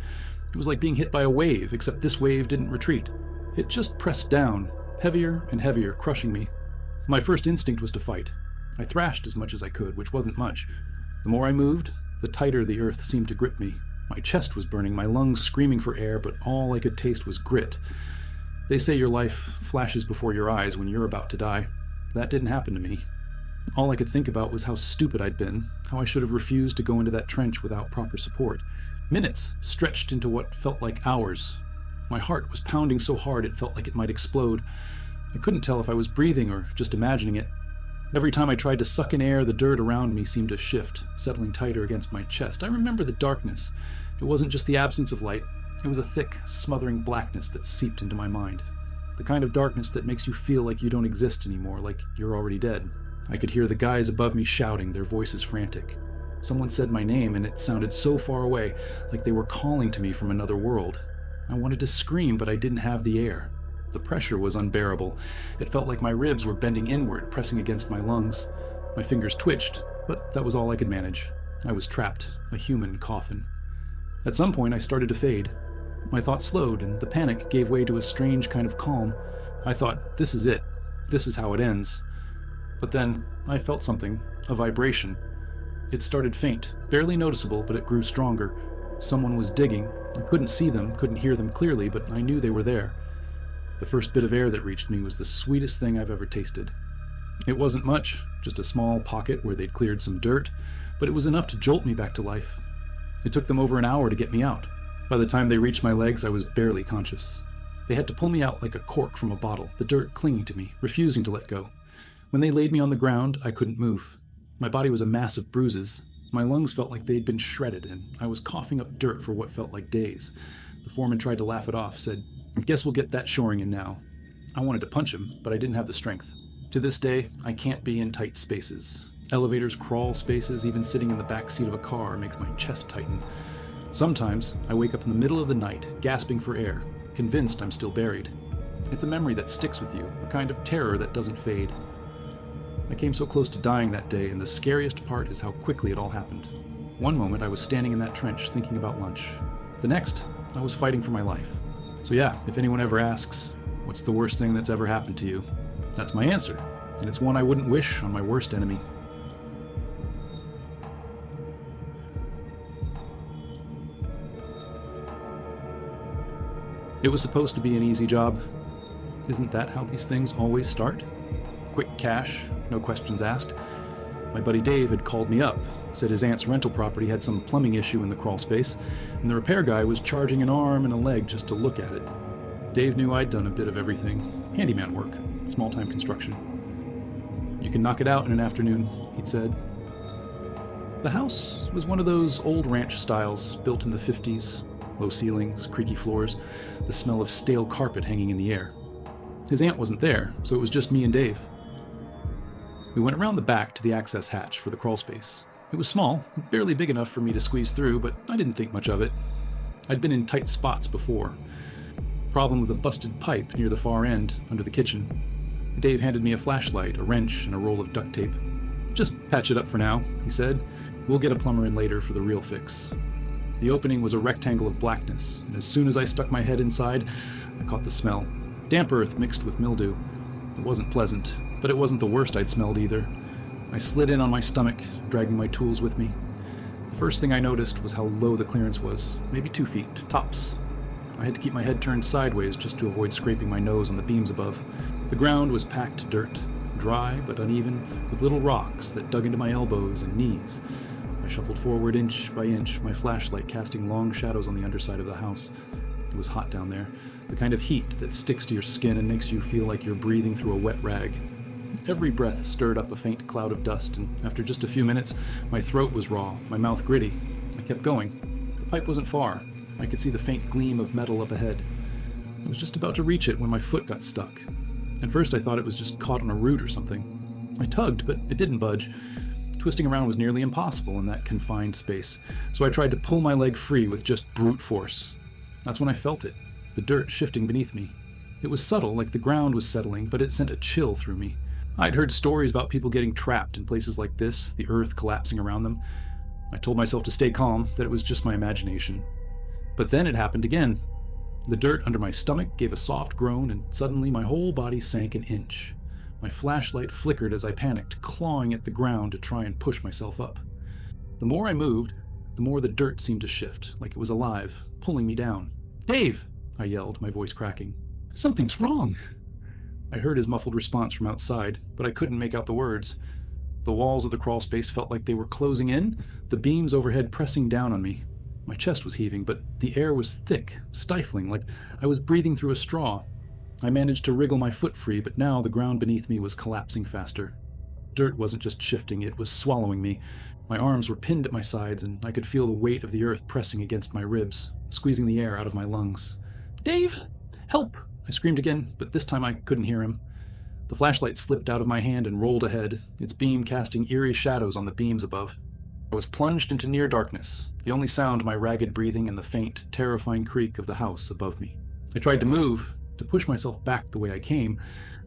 It was like being hit by a wave, except this wave didn't retreat. It just pressed down, heavier and heavier, crushing me. My first instinct was to fight. I thrashed as much as I could, which wasn't much. The more I moved, the tighter the earth seemed to grip me. My chest was burning, my lungs screaming for air, but all I could taste was grit. They say your life flashes before your eyes when you're about to die. That didn't happen to me. All I could think about was how stupid I'd been, how I should have refused to go into that trench without proper support. Minutes stretched into what felt like hours. My heart was pounding so hard it felt like it might explode. I couldn't tell if I was breathing or just imagining it. Every time I tried to suck in air, the dirt around me seemed to shift, settling tighter against my chest. I remember the darkness. It wasn't just the absence of light. It was a thick, smothering blackness that seeped into my mind. The kind of darkness that makes you feel like you don't exist anymore, like you're already dead. I could hear the guys above me shouting, their voices frantic. Someone said my name, and it sounded so far away, like they were calling to me from another world. I wanted to scream, but I didn't have the air. The pressure was unbearable. It felt like my ribs were bending inward, pressing against my lungs. My fingers twitched, but that was all I could manage. I was trapped, a human coffin. At some point, I started to fade. My thoughts slowed, and the panic gave way to a strange kind of calm. I thought, this is it. This is how it ends. But then, I felt something, a vibration. It started faint, barely noticeable, but it grew stronger. Someone was digging. I couldn't see them, couldn't hear them clearly, but I knew they were there. The first bit of air that reached me was the sweetest thing I've ever tasted. It wasn't much, just a small pocket where they'd cleared some dirt, but it was enough to jolt me back to life. It took them over an hour to get me out. By the time they reached my legs, I was barely conscious. They had to pull me out like a cork from a bottle, the dirt clinging to me, refusing to let go. When they laid me on the ground, I couldn't move. My body was a mass of bruises. My lungs felt like they'd been shredded, and I was coughing up dirt for what felt like days. The foreman tried to laugh it off, said, "I guess we'll get that shoring in now." I wanted to punch him, but I didn't have the strength. To this day, I can't be in tight spaces. Elevators, crawl spaces, even sitting in the back seat of a car makes my chest tighten. Sometimes, I wake up in the middle of the night, gasping for air, convinced I'm still buried. It's a memory that sticks with you, a kind of terror that doesn't fade. I came so close to dying that day, and the scariest part is how quickly it all happened. One moment, I was standing in that trench thinking about lunch. The next, I was fighting for my life. So yeah, if anyone ever asks, what's the worst thing that's ever happened to you? That's my answer, and it's one I wouldn't wish on my worst enemy. It was supposed to be an easy job. Isn't that how these things always start? Quick cash, no questions asked. My buddy Dave had called me up, said his aunt's rental property had some plumbing issue in the crawl space, and the repair guy was charging an arm and a leg just to look at it. Dave knew I'd done a bit of everything. Handyman work, small-time construction. You can knock it out in an afternoon, he'd said. The house was one of those old ranch styles, built in the 50s. Low ceilings, creaky floors, the smell of stale carpet hanging in the air. His aunt wasn't there, so it was just me and Dave. We went around the back to the access hatch for the crawl space. It was small, barely big enough for me to squeeze through, but I didn't think much of it. I'd been in tight spots before. Problem with a busted pipe near the far end, under the kitchen. Dave handed me a flashlight, a wrench, and a roll of duct tape. Just patch it up for now, he said. We'll get a plumber in later for the real fix. The opening was a rectangle of blackness, and as soon as I stuck my head inside, I caught the smell. Damp earth mixed with mildew. It wasn't pleasant, but it wasn't the worst I'd smelled either. I slid in on my stomach, dragging my tools with me. The first thing I noticed was how low the clearance was, maybe 2 feet, tops. I had to keep my head turned sideways just to avoid scraping my nose on the beams above. The ground was packed dirt, dry but uneven, with little rocks that dug into my elbows and knees. I shuffled forward inch by inch, my flashlight casting long shadows on the underside of the house. It was hot down there, the kind of heat that sticks to your skin and makes you feel like you're breathing through a wet rag. Every breath stirred up a faint cloud of dust, and after just a few minutes, my throat was raw, my mouth gritty. I kept going. The pipe wasn't far. I could see the faint gleam of metal up ahead. I was just about to reach it when my foot got stuck. At first I thought it was just caught on a root or something. I tugged, but it didn't budge. Twisting around was nearly impossible in that confined space, so I tried to pull my leg free with just brute force. That's when I felt it, the dirt shifting beneath me. It was subtle, like the ground was settling, but it sent a chill through me. I'd heard stories about people getting trapped in places like this, the earth collapsing around them. I told myself to stay calm, that it was just my imagination. But then it happened again. The dirt under my stomach gave a soft groan, and suddenly my whole body sank an inch. My flashlight flickered as I panicked, clawing at the ground to try and push myself up. The more I moved, the more the dirt seemed to shift, like it was alive, pulling me down. "Dave!" I yelled, my voice cracking. "Something's wrong!" I heard his muffled response from outside, but I couldn't make out the words. The walls of the crawl space felt like they were closing in, the beams overhead pressing down on me. My chest was heaving, but the air was thick, stifling, like I was breathing through a straw. I managed to wriggle my foot free, but now the ground beneath me was collapsing faster. Dirt wasn't just shifting, it was swallowing me. My arms were pinned at my sides, and I could feel the weight of the earth pressing against my ribs, squeezing the air out of my lungs. "Dave! Help!" I screamed again, but this time I couldn't hear him. The flashlight slipped out of my hand and rolled ahead, its beam casting eerie shadows on the beams above. I was plunged into near darkness, the only sound my ragged breathing and the faint, terrifying creak of the house above me. I tried to move, to push myself back the way I came,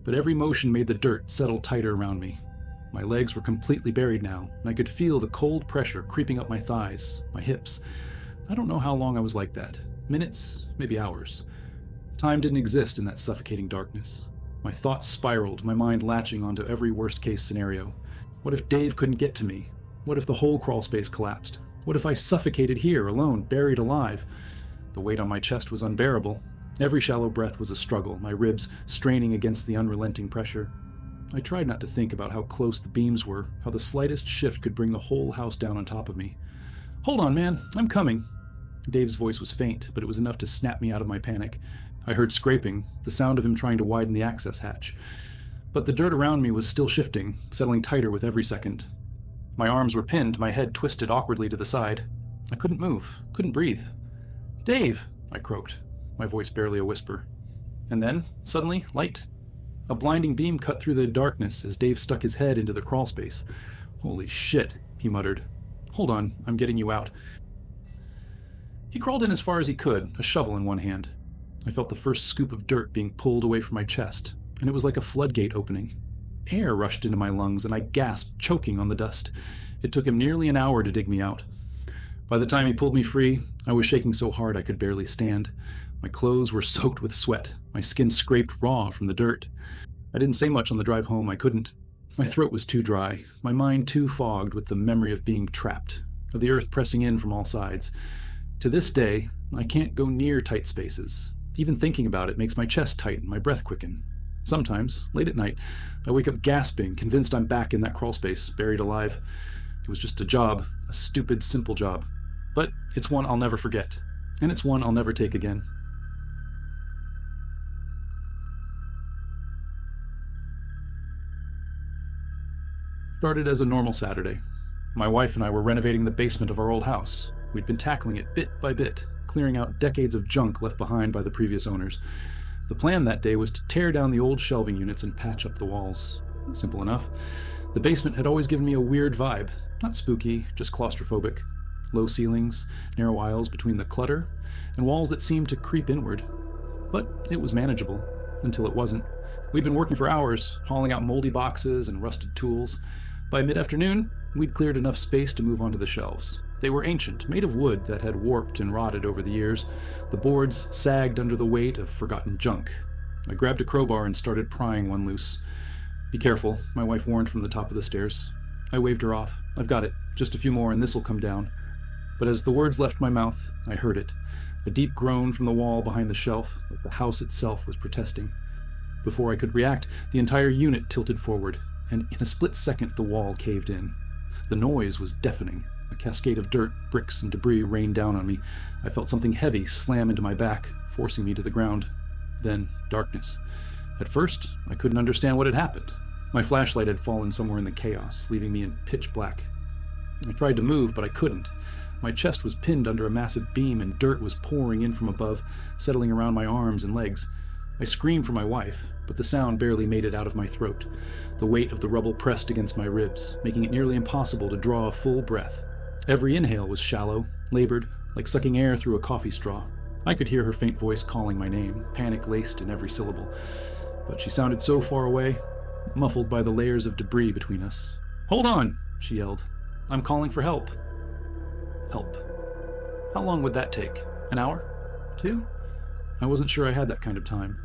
but every motion made the dirt settle tighter around me. My legs were completely buried now, and I could feel the cold pressure creeping up my thighs, my hips. I don't know how long I was like that. Minutes, maybe hours. Time didn't exist in that suffocating darkness. My thoughts spiraled, my mind latching onto every worst-case scenario. What if Dave couldn't get to me? What if the whole crawl space collapsed? What if I suffocated here, alone, buried alive? The weight on my chest was unbearable. Every shallow breath was a struggle, my ribs straining against the unrelenting pressure. I tried not to think about how close the beams were, how the slightest shift could bring the whole house down on top of me. "Hold on, man, I'm coming." Dave's voice was faint, but it was enough to snap me out of my panic. I heard scraping, the sound of him trying to widen the access hatch. But the dirt around me was still shifting, settling tighter with every second. My arms were pinned, my head twisted awkwardly to the side. I couldn't move, couldn't breathe. "Dave!" I croaked, my voice barely a whisper. And then, suddenly, light. A blinding beam cut through the darkness as Dave stuck his head into the crawl space. "Holy shit," he muttered. "Hold on, I'm getting you out." He crawled in as far as he could, a shovel in one hand. I felt the first scoop of dirt being pulled away from my chest, and it was like a floodgate opening. Air rushed into my lungs, and I gasped, choking on the dust. It took him nearly an hour to dig me out. By the time he pulled me free, I was shaking so hard I could barely stand. My clothes were soaked with sweat, my skin scraped raw from the dirt. I didn't say much on the drive home, I couldn't. My throat was too dry, my mind too fogged with the memory of being trapped, of the earth pressing in from all sides. To this day, I can't go near tight spaces. Even thinking about it makes my chest tighten, my breath quicken. Sometimes, late at night, I wake up gasping, convinced I'm back in that crawl space, buried alive. It was just a job, a stupid, simple job. But it's one I'll never forget, and it's one I'll never take again. It started as a normal Saturday. My wife and I were renovating the basement of our old house. We'd been tackling it bit by bit, clearing out decades of junk left behind by the previous owners. The plan that day was to tear down the old shelving units and patch up the walls. Simple enough. The basement had always given me a weird vibe. Not spooky, just claustrophobic. Low ceilings, narrow aisles between the clutter, and walls that seemed to creep inward. But it was manageable, until it wasn't. We'd been working for hours, hauling out moldy boxes and rusted tools. By mid-afternoon, we'd cleared enough space to move onto the shelves. They were ancient, made of wood that had warped and rotted over the years. The boards sagged under the weight of forgotten junk. I grabbed a crowbar and started prying one loose. "Be careful," my wife warned from the top of the stairs. I waved her off. "I've got it. Just a few more and this'll come down." But as the words left my mouth, I heard it. A deep groan from the wall behind the shelf, like the house itself was protesting. Before I could react, the entire unit tilted forward, and in a split second the wall caved in. The noise was deafening. A cascade of dirt, bricks, and debris rained down on me. I felt something heavy slam into my back, forcing me to the ground. Then, darkness. At first, I couldn't understand what had happened. My flashlight had fallen somewhere in the chaos, leaving me in pitch black. I tried to move, but I couldn't. My chest was pinned under a massive beam, and dirt was pouring in from above, settling around my arms and legs. I screamed for my wife, but the sound barely made it out of my throat. The weight of the rubble pressed against my ribs, making it nearly impossible to draw a full breath. Every inhale was shallow, labored, like sucking air through a coffee straw. I could hear her faint voice calling my name, panic laced in every syllable. But she sounded so far away, muffled by the layers of debris between us. "Hold on," she yelled. "I'm calling for help." Help. How long would that take? An hour? 2? I wasn't sure I had that kind of time.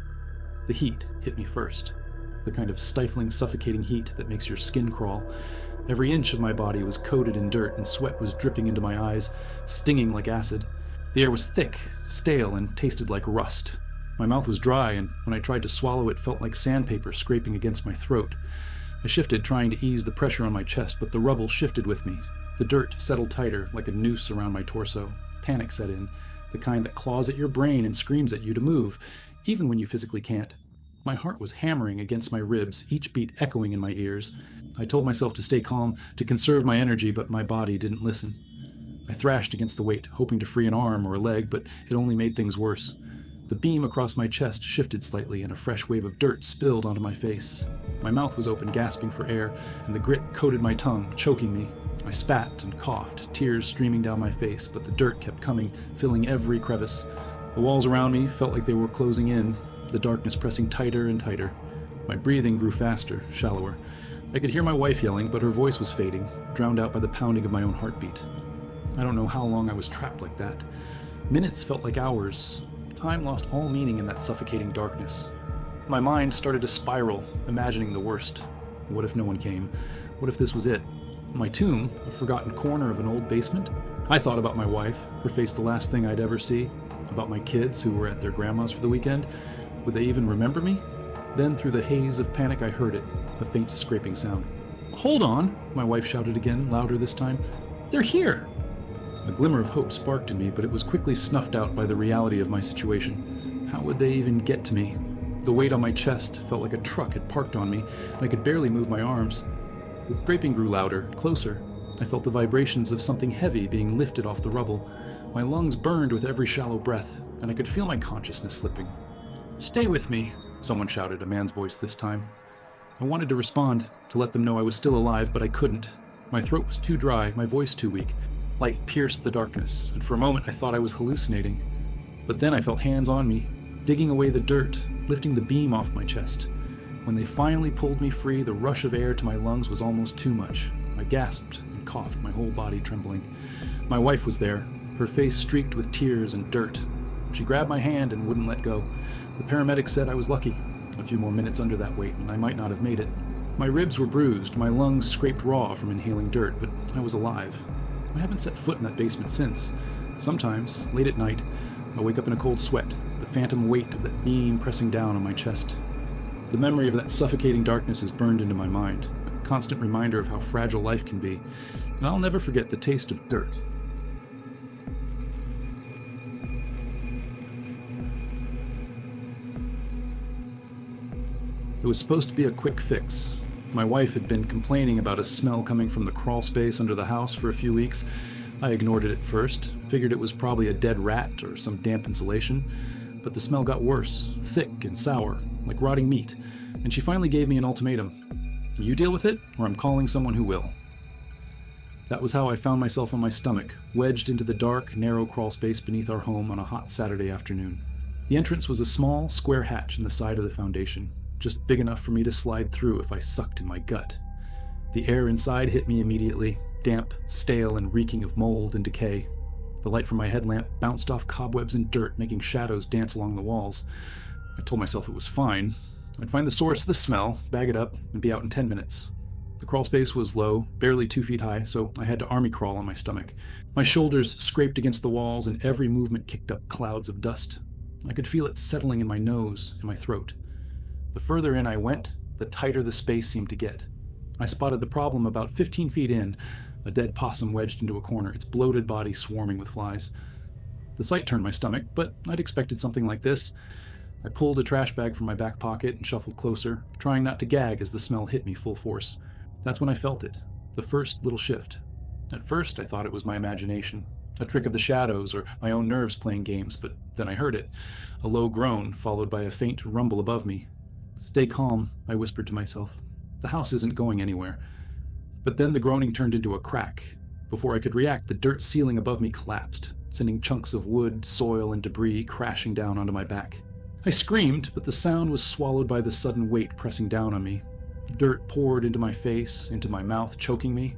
The heat hit me first. The kind of stifling, suffocating heat that makes your skin crawl. Every inch of my body was coated in dirt, and sweat was dripping into my eyes, stinging like acid. The air was thick, stale, and tasted like rust. My mouth was dry, and when I tried to swallow it felt like sandpaper scraping against my throat. I shifted, trying to ease the pressure on my chest, but the rubble shifted with me. The dirt settled tighter, like a noose around my torso. Panic set in, the kind that claws at your brain and screams at you to move, even when you physically can't. My heart was hammering against my ribs, each beat echoing in my ears. I told myself to stay calm, to conserve my energy, but my body didn't listen. I thrashed against the weight, hoping to free an arm or a leg, but it only made things worse. The beam across my chest shifted slightly, and a fresh wave of dirt spilled onto my face. My mouth was open, gasping for air, and the grit coated my tongue, choking me. I spat and coughed, tears streaming down my face, but the dirt kept coming, filling every crevice. The walls around me felt like they were closing in, the darkness pressing tighter and tighter. My breathing grew faster, shallower. I could hear my wife yelling, but her voice was fading, drowned out by the pounding of my own heartbeat. I don't know how long I was trapped like that. Minutes felt like hours. Time lost all meaning in that suffocating darkness. My mind started to spiral, imagining the worst. What if no one came? What if this was it? My tomb, a forgotten corner of an old basement? I thought about my wife, her face the last thing I'd ever see. About my kids who were at their grandma's for the weekend. Would they even remember me? Then through the haze of panic I heard it, a faint scraping sound. "Hold on," my wife shouted again, louder this time. "They're here!" A glimmer of hope sparked in me, but it was quickly snuffed out by the reality of my situation. How would they even get to me? The weight on my chest felt like a truck had parked on me, and I could barely move my arms. The scraping grew louder, closer. I felt the vibrations of something heavy being lifted off the rubble. My lungs burned with every shallow breath, and I could feel my consciousness slipping. "Stay with me," someone shouted, a man's voice this time. I wanted to respond, to let them know I was still alive, but I couldn't. My throat was too dry, my voice too weak. Light pierced the darkness, and for a moment I thought I was hallucinating. But then I felt hands on me, digging away the dirt, lifting the beam off my chest. When they finally pulled me free, the rush of air to my lungs was almost too much. I gasped and coughed, my whole body trembling. My wife was there, her face streaked with tears and dirt. She grabbed my hand and wouldn't let go. The paramedic said I was lucky. A few more minutes under that weight, and I might not have made it. My ribs were bruised, my lungs scraped raw from inhaling dirt, but I was alive. I haven't set foot in that basement since. Sometimes, late at night, I wake up in a cold sweat, the phantom weight of that beam pressing down on my chest. The memory of that suffocating darkness is burned into my mind, a constant reminder of how fragile life can be, and I'll never forget the taste of dirt. It was supposed to be a quick fix. My wife had been complaining about a smell coming from the crawl space under the house for a few weeks. I ignored it at first, figured it was probably a dead rat or some damp insulation, but the smell got worse, thick and sour, like rotting meat, and she finally gave me an ultimatum. You deal with it, or I'm calling someone who will. That was how I found myself on my stomach, wedged into the dark, narrow crawl space beneath our home on a hot Saturday afternoon. The entrance was a small, square hatch in the side of the foundation, just big enough for me to slide through if I sucked in my gut. The air inside hit me immediately, damp, stale, and reeking of mold and decay. The light from my headlamp bounced off cobwebs and dirt, making shadows dance along the walls. I told myself it was fine. I'd find the source of the smell, bag it up, and be out in 10 minutes. The crawl space was low, barely 2 feet high, so I had to army crawl on my stomach. My shoulders scraped against the walls, and every movement kicked up clouds of dust. I could feel it settling in my nose and my throat. The further in I went, the tighter the space seemed to get. I spotted the problem about 15 feet in, a dead possum wedged into a corner, its bloated body swarming with flies. The sight turned my stomach, but I'd expected something like this. I pulled a trash bag from my back pocket and shuffled closer, trying not to gag as the smell hit me full force. That's when I felt it, the first little shift. At first, I thought it was my imagination, a trick of the shadows or my own nerves playing games, but then I heard it, a low groan followed by a faint rumble above me. Stay calm, I whispered to myself. The house isn't going anywhere. But then the groaning turned into a crack. Before I could react, the dirt ceiling above me collapsed, sending chunks of wood, soil, and debris crashing down onto my back. I screamed, but the sound was swallowed by the sudden weight pressing down on me. Dirt poured into my face, into my mouth, choking me.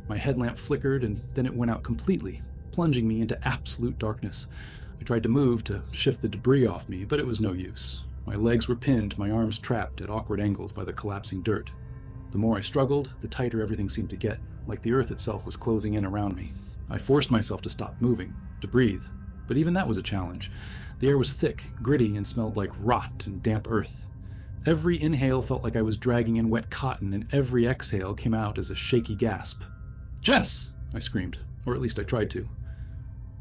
My headlamp flickered, and then it went out completely, plunging me into absolute darkness. I tried to move to shift the debris off me, but it was no use. My legs were pinned, my arms trapped at awkward angles by the collapsing dirt. The more I struggled, the tighter everything seemed to get, like the earth itself was closing in around me. I forced myself to stop moving, to breathe, but even that was a challenge. The air was thick, gritty, and smelled like rot and damp earth. Every inhale felt like I was dragging in wet cotton, and every exhale came out as a shaky gasp. "Jess!" I screamed, or at least I tried to.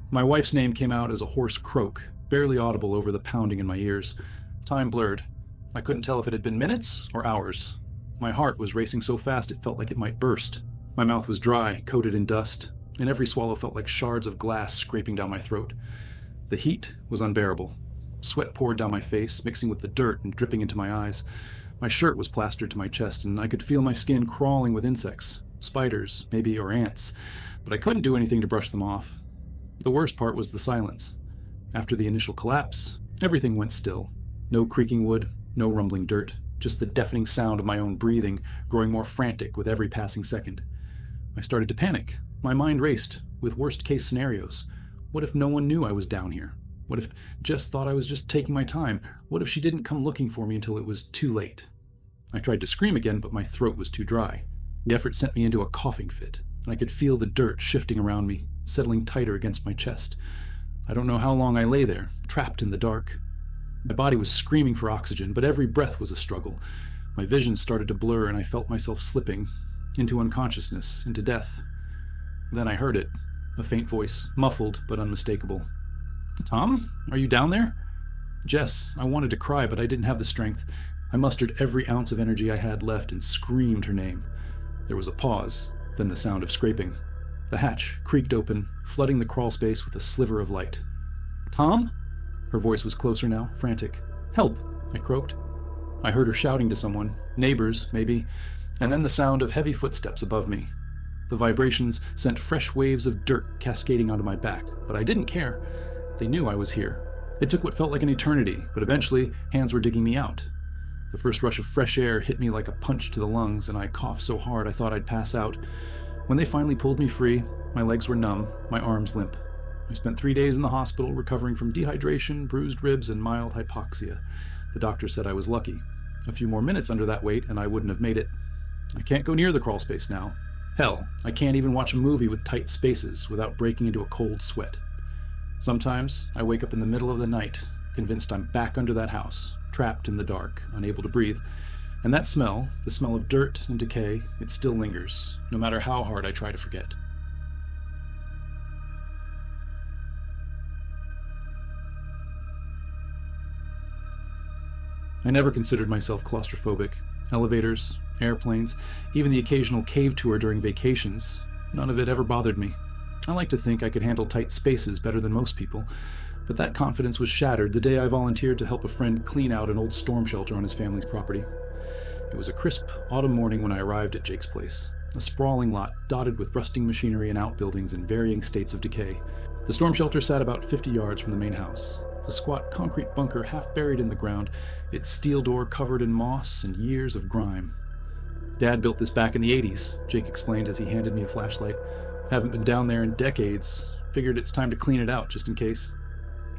My wife's name came out as a hoarse croak, barely audible over the pounding in my ears. Time blurred. I couldn't tell if it had been minutes or hours. My heart was racing so fast it felt like it might burst. My mouth was dry, coated in dust, and every swallow felt like shards of glass scraping down my throat. The heat was unbearable. Sweat poured down my face, mixing with the dirt and dripping into my eyes. My shirt was plastered to my chest, and I could feel my skin crawling with insects, spiders, maybe, or ants, but I couldn't do anything to brush them off. The worst part was the silence. After the initial collapse, everything went still. No creaking wood, no rumbling dirt, just the deafening sound of my own breathing, growing more frantic with every passing second. I started to panic. My mind raced, with worst-case scenarios. What if no one knew I was down here? What if Jess thought I was just taking my time? What if she didn't come looking for me until it was too late? I tried to scream again, but my throat was too dry. The effort sent me into a coughing fit, and I could feel the dirt shifting around me, settling tighter against my chest. I don't know how long I lay there, trapped in the dark. My body was screaming for oxygen, but every breath was a struggle. My vision started to blur, and I felt myself slipping into unconsciousness, into death. Then I heard it, a faint voice, muffled but unmistakable. "Tom, are you down there?" Jess. I wanted to cry, but I didn't have the strength. I mustered every ounce of energy I had left and screamed her name. There was a pause, then the sound of scraping. The hatch creaked open, flooding the crawl space with a sliver of light. "Tom?" Her voice was closer now, frantic. "Help!" I croaked. I heard her shouting to someone, neighbors, maybe, and then the sound of heavy footsteps above me. The vibrations sent fresh waves of dirt cascading onto my back, but I didn't care. They knew I was here. It took what felt like an eternity, but eventually, hands were digging me out. The first rush of fresh air hit me like a punch to the lungs, and I coughed so hard I thought I'd pass out. When they finally pulled me free, my legs were numb, my arms limp. I spent 3 days in the hospital recovering from dehydration, bruised ribs, and mild hypoxia. The doctor said I was lucky. A few more minutes under that weight, and I wouldn't have made it. I can't go near the crawl space now. Hell, I can't even watch a movie with tight spaces without breaking into a cold sweat. Sometimes I wake up in the middle of the night, convinced I'm back under that house, trapped in the dark, unable to breathe. And that smell, the smell of dirt and decay, it still lingers, no matter how hard I try to forget. I never considered myself claustrophobic. Elevators, airplanes, even the occasional cave tour during vacations, none of it ever bothered me. I like to think I could handle tight spaces better than most people, but that confidence was shattered the day I volunteered to help a friend clean out an old storm shelter on his family's property. It was a crisp autumn morning when I arrived at Jake's place, a sprawling lot dotted with rusting machinery and outbuildings in varying states of decay. The storm shelter sat about 50 yards from the main house, a squat concrete bunker half buried in the ground, its steel door covered in moss and years of grime. Dad built this back in the 80s, Jake explained as he handed me a flashlight. Haven't been down there in decades. Figured it's time to clean it out, just in case.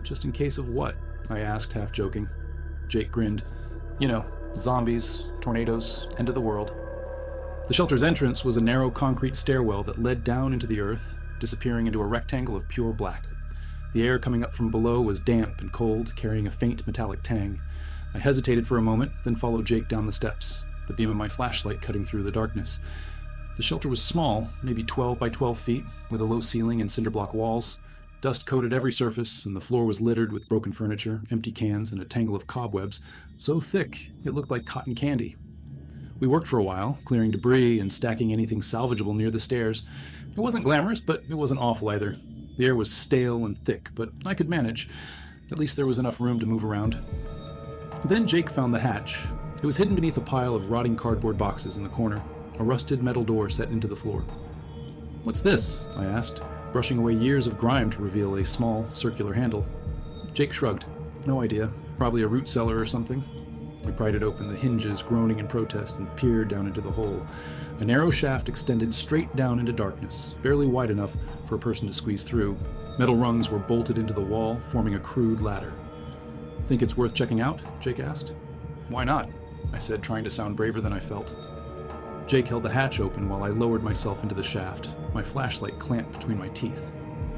Just in case of what? I asked, half joking. Jake grinned. You know, zombies, tornadoes, end of the world. The shelter's entrance was a narrow concrete stairwell that led down into the earth, disappearing into a rectangle of pure black. The air coming up from below was damp and cold, carrying a faint metallic tang. I hesitated for a moment, then followed Jake down the steps, the beam of my flashlight cutting through the darkness. The shelter was small, maybe 12 by 12 feet, with a low ceiling and cinderblock walls. Dust coated every surface, and the floor was littered with broken furniture, empty cans, and a tangle of cobwebs, so thick it looked like cotton candy. We worked for a while, clearing debris and stacking anything salvageable near the stairs. It wasn't glamorous, but it wasn't awful either. The air was stale and thick, but I could manage. At least there was enough room to move around. Then Jake found the hatch. It was hidden beneath a pile of rotting cardboard boxes in the corner, a rusted metal door set into the floor. "What's this?" I asked, brushing away years of grime to reveal a small, circular handle. Jake shrugged. "No idea. Probably a root cellar or something." We pried it open, the hinges groaning in protest, and peered down into the hole. A narrow shaft extended straight down into darkness, barely wide enough for a person to squeeze through. Metal rungs were bolted into the wall, forming a crude ladder. "Think it's worth checking out?" Jake asked. "Why not?" I said, trying to sound braver than I felt. Jake held the hatch open while I lowered myself into the shaft, my flashlight clamped between my teeth.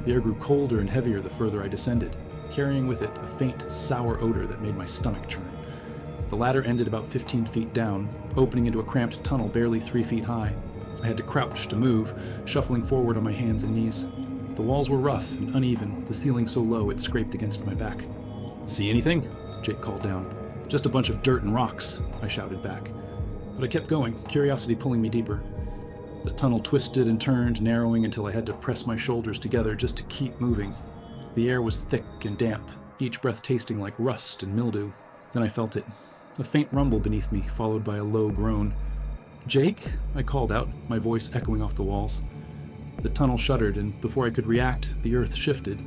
The air grew colder and heavier the further I descended, carrying with it a faint, sour odor that made my stomach churn. The ladder ended about 15 feet down, opening into a cramped tunnel barely 3 feet high. I had to crouch to move, shuffling forward on my hands and knees. The walls were rough and uneven, the ceiling so low it scraped against my back. "See anything?" Jake called down. "Just a bunch of dirt and rocks," I shouted back. But I kept going, curiosity pulling me deeper. The tunnel twisted and turned, narrowing until I had to press my shoulders together just to keep moving. The air was thick and damp, each breath tasting like rust and mildew. Then I felt it. A faint rumble beneath me, followed by a low groan. "Jake?" I called out, my voice echoing off the walls. The tunnel shuddered, and before I could react, the earth shifted.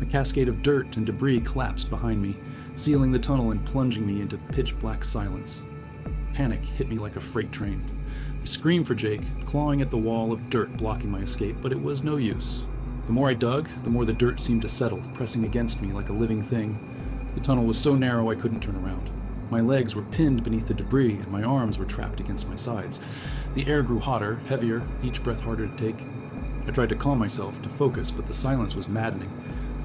A cascade of dirt and debris collapsed behind me, sealing the tunnel and plunging me into pitch-black silence. Panic hit me like a freight train. I screamed for Jake, clawing at the wall of dirt blocking my escape, but it was no use. The more I dug, the more the dirt seemed to settle, pressing against me like a living thing. The tunnel was so narrow I couldn't turn around. My legs were pinned beneath the debris, and my arms were trapped against my sides. The air grew hotter, heavier, each breath harder to take. I tried to calm myself, to focus, but the silence was maddening.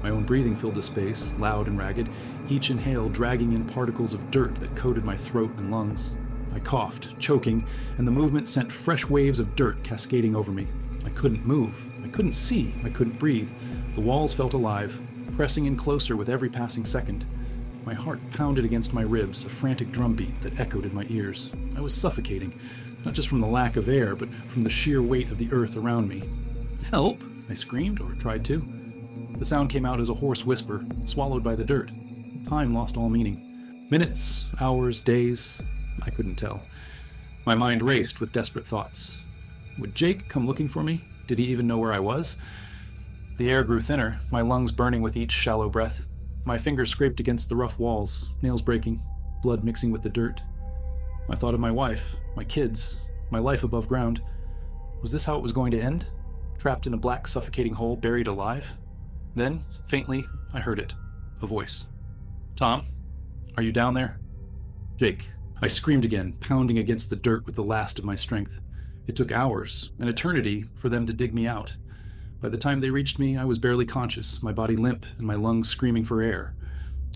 My own breathing filled the space, loud and ragged, each inhale dragging in particles of dirt that coated my throat and lungs. I coughed, choking, and the movement sent fresh waves of dirt cascading over me. I couldn't move. I couldn't see. I couldn't breathe. The walls felt alive, pressing in closer with every passing second. My heart pounded against my ribs, a frantic drumbeat that echoed in my ears. I was suffocating, not just from the lack of air, but from the sheer weight of the earth around me. "Help!" I screamed, or tried to. The sound came out as a hoarse whisper, swallowed by the dirt. Time lost all meaning. Minutes, hours, days, I couldn't tell. My mind raced with desperate thoughts. Would Jake come looking for me? Did he even know where I was? The air grew thinner, my lungs burning with each shallow breath. My fingers scraped against the rough walls, nails breaking, blood mixing with the dirt. I thought of my wife, my kids, my life above ground. Was this how it was going to end? Trapped in a black, suffocating hole, buried alive? Then, faintly, I heard it. A voice. "Tom? Are you down there?" "Jake." I screamed again, pounding against the dirt with the last of my strength. It took hours, an eternity, for them to dig me out. By the time they reached me, I was barely conscious, my body limp and my lungs screaming for air.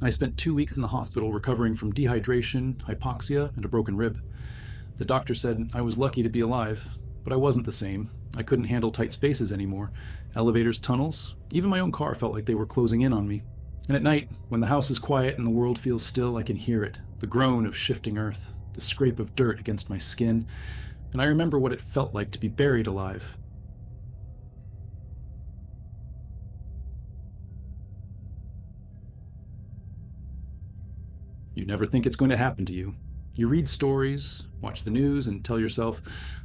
I spent 2 weeks in the hospital recovering from dehydration, hypoxia, and a broken rib. The doctor said I was lucky to be alive, but I wasn't the same. I couldn't handle tight spaces anymore. Elevators, tunnels, even my own car felt like they were closing in on me. And at night, when the house is quiet and the world feels still, I can hear it. The groan of shifting earth, the scrape of dirt against my skin, and I remember what it felt like to be buried alive. You never think it's going to happen to you. You read stories, watch the news, and tell yourself,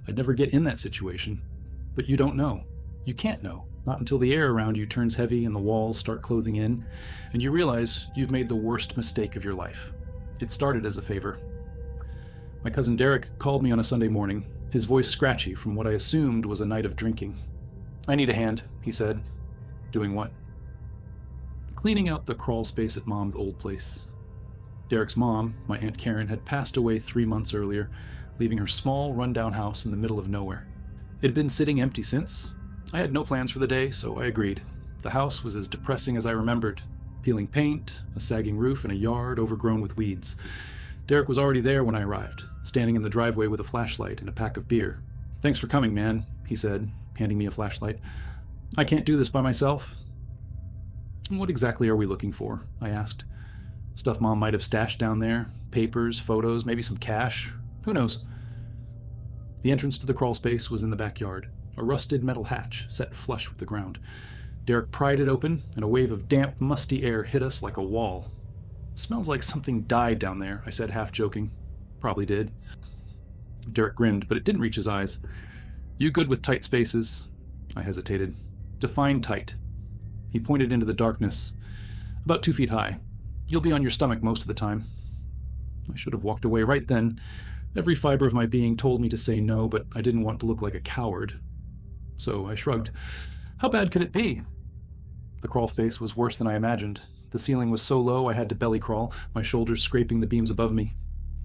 I'd never get in that situation. But you don't know. You can't know. Not until the air around you turns heavy and the walls start closing in, and you realize you've made the worst mistake of your life. It started as a favor. My cousin Derek called me on a Sunday morning, his voice scratchy from what I assumed was a night of drinking. I need a hand, he said. Doing what? Cleaning out the crawl space at Mom's old place. Derek's mom, my Aunt Karen, had passed away 3 months earlier, leaving her small, rundown house in the middle of nowhere. It had been sitting empty since. I had no plans for the day, so I agreed. The house was as depressing as I remembered. Peeling paint, a sagging roof, and a yard overgrown with weeds. Derek was already there when I arrived, standing in the driveway with a flashlight and a pack of beer. Thanks for coming, man, he said, handing me a flashlight. I can't do this by myself. What exactly are we looking for? I asked. Stuff Mom might have stashed down there. Papers, photos, maybe some cash. Who knows? The entrance to the crawl space was in the backyard, a rusted metal hatch set flush with the ground. Derek pried it open, and a wave of damp, musty air hit us like a wall. Smells like something died down there, I said, half joking. Probably did. Derek grinned, but it didn't reach his eyes. You good with tight spaces? I hesitated. Define tight. He pointed into the darkness. About 2 feet high. You'll be on your stomach most of the time. I should have walked away right then. Every fiber of my being told me to say no, but I didn't want to look like a coward. So I shrugged. How bad could it be? The crawl space was worse than I imagined. The ceiling was so low I had to belly crawl, my shoulders scraping the beams above me.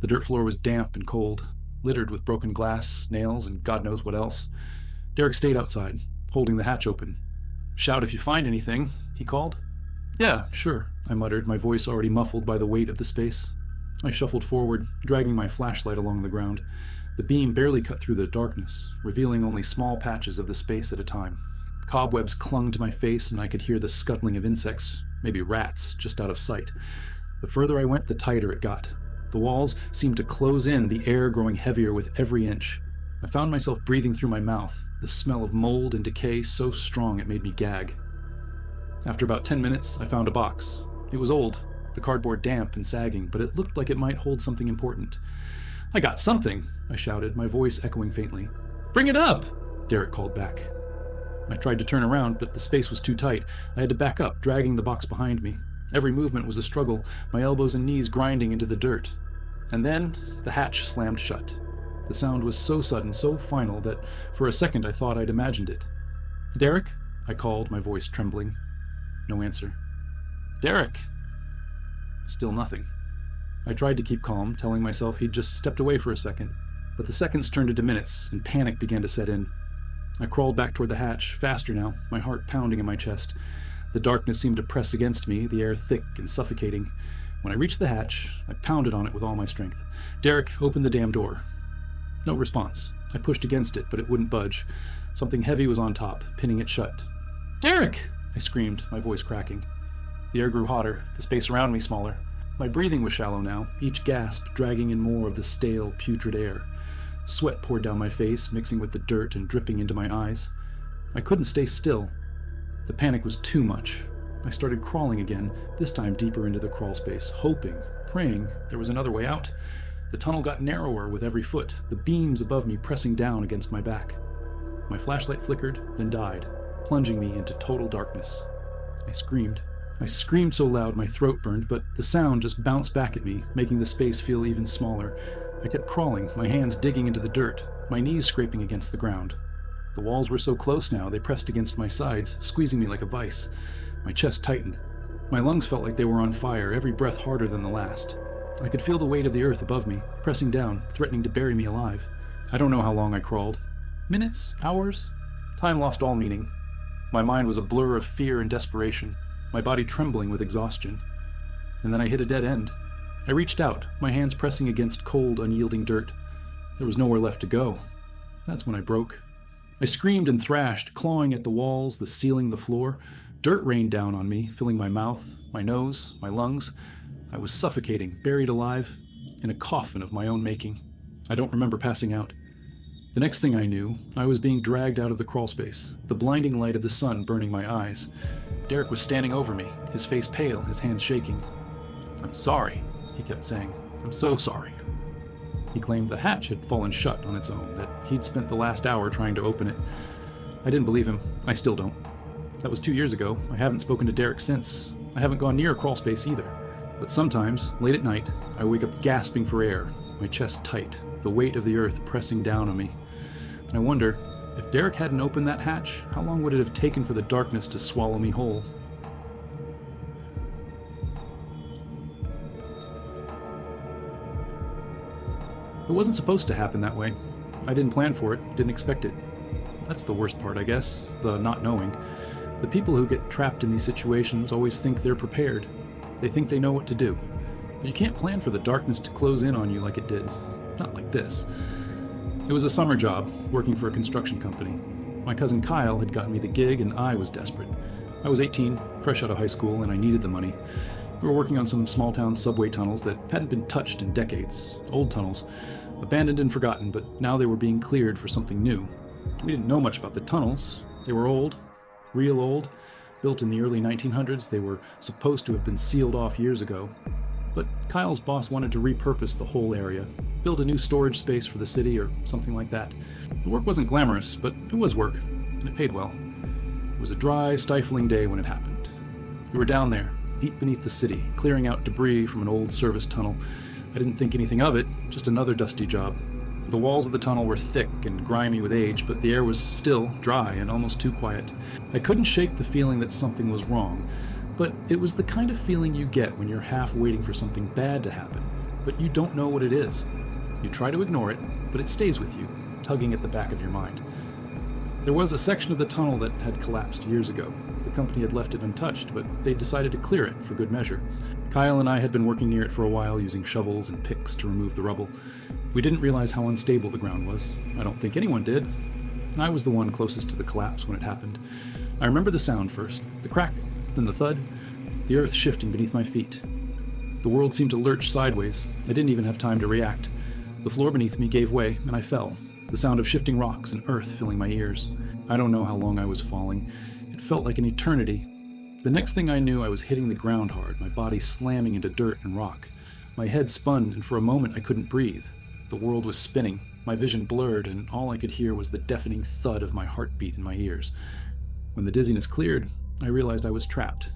The dirt floor was damp and cold, littered with broken glass, nails, and God knows what else. Derek stayed outside, holding the hatch open. Shout if you find anything, he called. Yeah, sure, I muttered, my voice already muffled by the weight of the space. I shuffled forward, dragging my flashlight along the ground. The beam barely cut through the darkness, revealing only small patches of the space at a time. Cobwebs clung to my face, and I could hear the scuttling of insects, maybe rats, just out of sight. The further I went, the tighter it got. The walls seemed to close in, the air growing heavier with every inch. I found myself breathing through my mouth, the smell of mold and decay so strong it made me gag. After about 10 minutes, I found a box. It was old, the cardboard damp and sagging, but it looked like it might hold something important. I got something, I shouted, my voice echoing faintly. Bring it up, Derek called back. I tried to turn around, but the space was too tight. I had to back up, dragging the box behind me. Every movement was a struggle, my elbows and knees grinding into the dirt. And then the hatch slammed shut. The sound was so sudden, so final, that for a second I thought I'd imagined it. Derek? I called, my voice trembling. No answer. Derek! Still nothing. I tried to keep calm, telling myself he'd just stepped away for a second, but the seconds turned into minutes, and panic began to set in. I crawled back toward the hatch, faster now, my heart pounding in my chest. The darkness seemed to press against me, the air thick and suffocating. When I reached the hatch, I pounded on it with all my strength. Derek, open the damn door. No response. I pushed against it, but it wouldn't budge. Something heavy was on top, pinning it shut. Derek! I screamed, my voice cracking. The air grew hotter, the space around me smaller. My breathing was shallow now, each gasp dragging in more of the stale, putrid air. Sweat poured down my face, mixing with the dirt and dripping into my eyes. I couldn't stay still. The panic was too much. I started crawling again, this time deeper into the crawl space, hoping, praying there was another way out. The tunnel got narrower with every foot, the beams above me pressing down against my back. My flashlight flickered, then died, plunging me into total darkness. I screamed. I screamed so loud my throat burned, but the sound just bounced back at me, making the space feel even smaller. I kept crawling, my hands digging into the dirt, my knees scraping against the ground. The walls were so close now, they pressed against my sides, squeezing me like a vice. My chest tightened. My lungs felt like they were on fire, every breath harder than the last. I could feel the weight of the earth above me, pressing down, threatening to bury me alive. I don't know how long I crawled. Minutes? Hours? Time lost all meaning. My mind was a blur of fear and desperation, my body trembling with exhaustion. and then I hit a dead end. I reached out, my hands pressing against cold, unyielding dirt. There was nowhere left to go. That's when I broke. I screamed and thrashed, clawing at the walls, the ceiling, the floor. Dirt rained down on me, filling my mouth, my nose, my lungs. I was suffocating, buried alive, in a coffin of my own making. I don't remember passing out. The next thing I knew, I was being dragged out of the crawlspace, the blinding light of the sun burning my eyes. Derek was standing over me, his face pale, his hands shaking. "I'm sorry," he kept saying. "I'm so sorry." He claimed the hatch had fallen shut on its own, that he'd spent the last hour trying to open it. I didn't believe him. I still don't. That was 2 years ago. I haven't spoken to Derek since. I haven't gone near a crawlspace either. But sometimes, late at night, I wake up gasping for air, my chest tight, the weight of the earth pressing down on me. And I wonder, if Derek hadn't opened that hatch, how long would it have taken for the darkness to swallow me whole? It wasn't supposed to happen that way. I didn't plan for it, didn't expect it. That's the worst part, I guess, the not knowing. The people who get trapped in these situations always think they're prepared. They think they know what to do. But you can't plan for the darkness to close in on you like it did. Not like this. It was a summer job, working for a construction company. My cousin Kyle had gotten me the gig, and I was desperate. I was 18, fresh out of high school, and I needed the money. We were working on some small-town subway tunnels that hadn't been touched in decades. Old tunnels. Abandoned and forgotten, but now they were being cleared for something new. We didn't know much about the tunnels. They were old. Real old. Built in the early 1900s, they were supposed to have been sealed off years ago. But Kyle's boss wanted to repurpose the whole area, build a new storage space for the city or something like that. The work wasn't glamorous, but it was work, and it paid well. It was a dry, stifling day when it happened. We were down there, deep beneath the city, clearing out debris from an old service tunnel. I didn't think anything of it, just another dusty job. The walls of the tunnel were thick and grimy with age, but the air was still dry and almost too quiet. I couldn't shake the feeling that something was wrong, but it was the kind of feeling you get when you're half waiting for something bad to happen, but you don't know what it is. You try to ignore it, but it stays with you, tugging at the back of your mind. There was a section of the tunnel that had collapsed years ago. The company had left it untouched, but they decided to clear it for good measure. Kyle and I had been working near it for a while, using shovels and picks to remove the rubble. We didn't realize how unstable the ground was. I don't think anyone did. I was the one closest to the collapse when it happened. I remember the sound first, the crack, then the thud, the earth shifting beneath my feet. The world seemed to lurch sideways. I didn't even have time to react. The floor beneath me gave way, and I fell, the sound of shifting rocks and earth filling my ears. I don't know how long I was falling. It felt like an eternity. The next thing I knew, I was hitting the ground hard, my body slamming into dirt and rock. My head spun, and for a moment I couldn't breathe. The world was spinning, my vision blurred, and all I could hear was the deafening thud of my heartbeat in my ears. When the dizziness cleared, I realized I was trapped.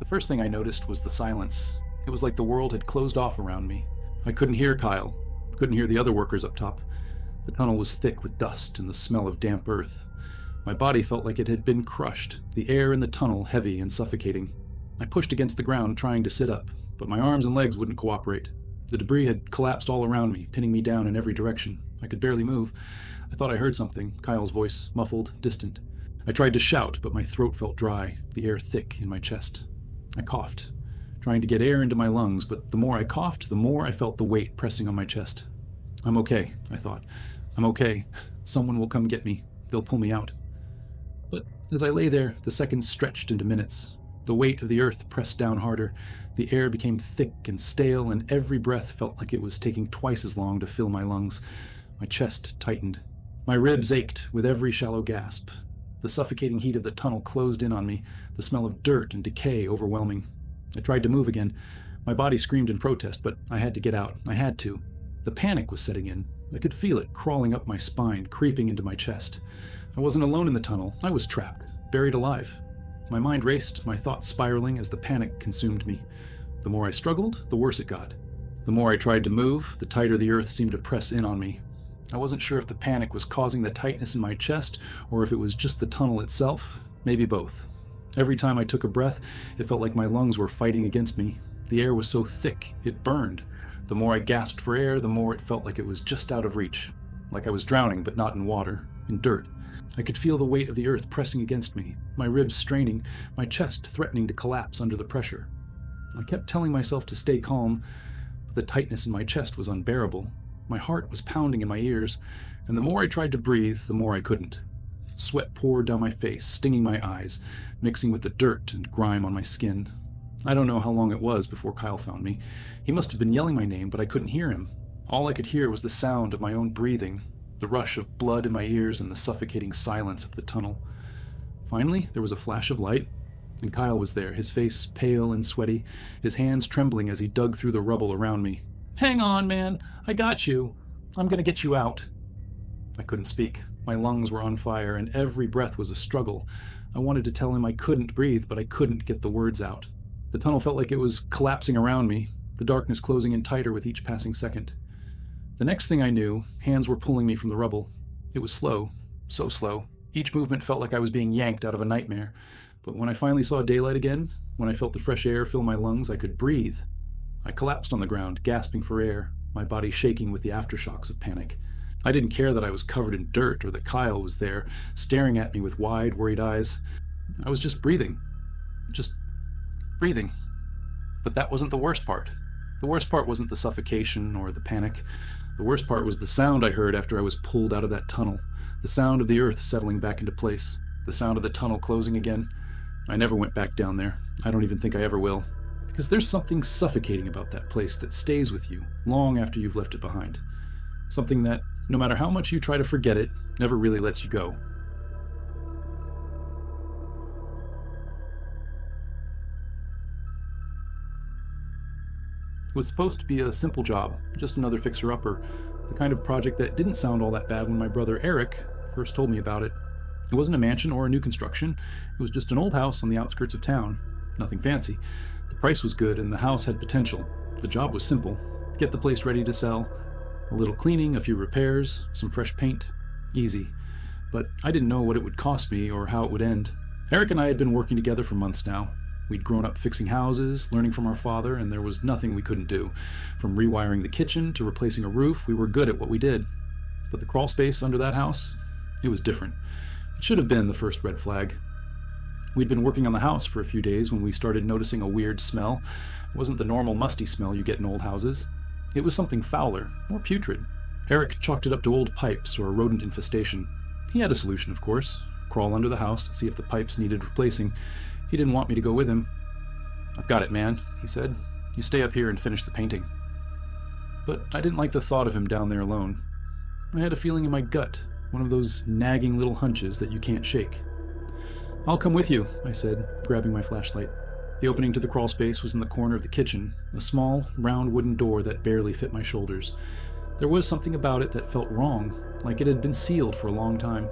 The first thing I noticed was the silence. It was like the world had closed off around me. I couldn't hear Kyle, couldn't hear the other workers up top. The tunnel was thick with dust and the smell of damp earth. My body felt like it had been crushed, the air in the tunnel heavy and suffocating. I pushed against the ground, trying to sit up, but my arms and legs wouldn't cooperate. The debris had collapsed all around me, pinning me down in every direction. I could barely move. I thought I heard something, Kyle's voice, muffled, distant. I tried to shout, but my throat felt dry, the air thick in my chest. I coughed, trying to get air into my lungs, but the more I coughed, the more I felt the weight pressing on my chest. I'm okay, I thought. I'm okay. Someone will come get me. They'll pull me out. But as I lay there, the seconds stretched into minutes. The weight of the earth pressed down harder. The air became thick and stale, and every breath felt like it was taking twice as long to fill my lungs. My chest tightened. My ribs ached with every shallow gasp. The suffocating heat of the tunnel closed in on me, the smell of dirt and decay overwhelming. I tried to move again. My body screamed in protest, but I had to get out. I had to. The panic was setting in. I could feel it crawling up my spine, creeping into my chest. I wasn't alone in the tunnel. I was trapped, buried alive. My mind raced, my thoughts spiraling as the panic consumed me. The more I struggled, the worse it got. The more I tried to move, the tighter the earth seemed to press in on me. I wasn't sure if the panic was causing the tightness in my chest, or if it was just the tunnel itself. Maybe both. Every time I took a breath, it felt like my lungs were fighting against me. The air was so thick, it burned. The more I gasped for air, the more it felt like it was just out of reach. Like I was drowning, but not in water, in dirt. I could feel the weight of the earth pressing against me, my ribs straining, my chest threatening to collapse under the pressure. I kept telling myself to stay calm, but the tightness in my chest was unbearable. My heart was pounding in my ears, and the more I tried to breathe, the more I couldn't. Sweat poured down my face, stinging my eyes, mixing with the dirt and grime on my skin. I don't know how long it was before Kyle found me. He must have been yelling my name, but I couldn't hear him. All I could hear was the sound of my own breathing, the rush of blood in my ears, and the suffocating silence of the tunnel. Finally, there was a flash of light, and Kyle was there, his face pale and sweaty, his hands trembling as he dug through the rubble around me. "Hang on, man. I got you. I'm gonna get you out." I couldn't speak. My lungs were on fire, and every breath was a struggle. I wanted to tell him I couldn't breathe, but I couldn't get the words out. The tunnel felt like it was collapsing around me, the darkness closing in tighter with each passing second. The next thing I knew, hands were pulling me from the rubble. It was slow, so slow. Each movement felt like I was being yanked out of a nightmare. But when I finally saw daylight again, when I felt the fresh air fill my lungs, I could breathe. I collapsed on the ground, gasping for air, my body shaking with the aftershocks of panic. I didn't care that I was covered in dirt or that Kyle was there, staring at me with wide, worried eyes. I was just breathing. Just breathing. But that wasn't the worst part. The worst part wasn't the suffocation or the panic. The worst part was the sound I heard after I was pulled out of that tunnel. The sound of the earth settling back into place. The sound of the tunnel closing again. I never went back down there. I don't even think I ever will. Because there's something suffocating about that place that stays with you long after you've left it behind. Something that, no matter how much you try to forget it, never really lets you go. It was supposed to be a simple job, just another fixer-upper, the kind of project that didn't sound all that bad when my brother Eric first told me about it. It wasn't a mansion or a new construction. It was just an old house on the outskirts of town. Nothing fancy. The price was good and the house had potential. The job was simple. Get the place ready to sell. A little cleaning, a few repairs, some fresh paint. Easy. But I didn't know what it would cost me or how it would end. Eric and I had been working together for months now. We'd grown up fixing houses, learning from our father, and there was nothing we couldn't do. From rewiring the kitchen to replacing a roof, we were good at what we did. But the crawl space under that house? It was different. It should have been the first red flag. We'd been working on the house for a few days when we started noticing a weird smell. It wasn't the normal musty smell you get in old houses. It was something fouler, more putrid. Eric chalked it up to old pipes or rodent infestation. He had a solution, of course. Crawl under the house, see if the pipes needed replacing. He didn't want me to go with him. "I've got it, man," he said. "You stay up here and finish the painting." But I didn't like the thought of him down there alone. I had a feeling in my gut, one of those nagging little hunches that you can't shake. "I'll come with you," I said, grabbing my flashlight. The opening to the crawl space was in the corner of the kitchen, a small, round wooden door that barely fit my shoulders. There was something about it that felt wrong, like it had been sealed for a long time.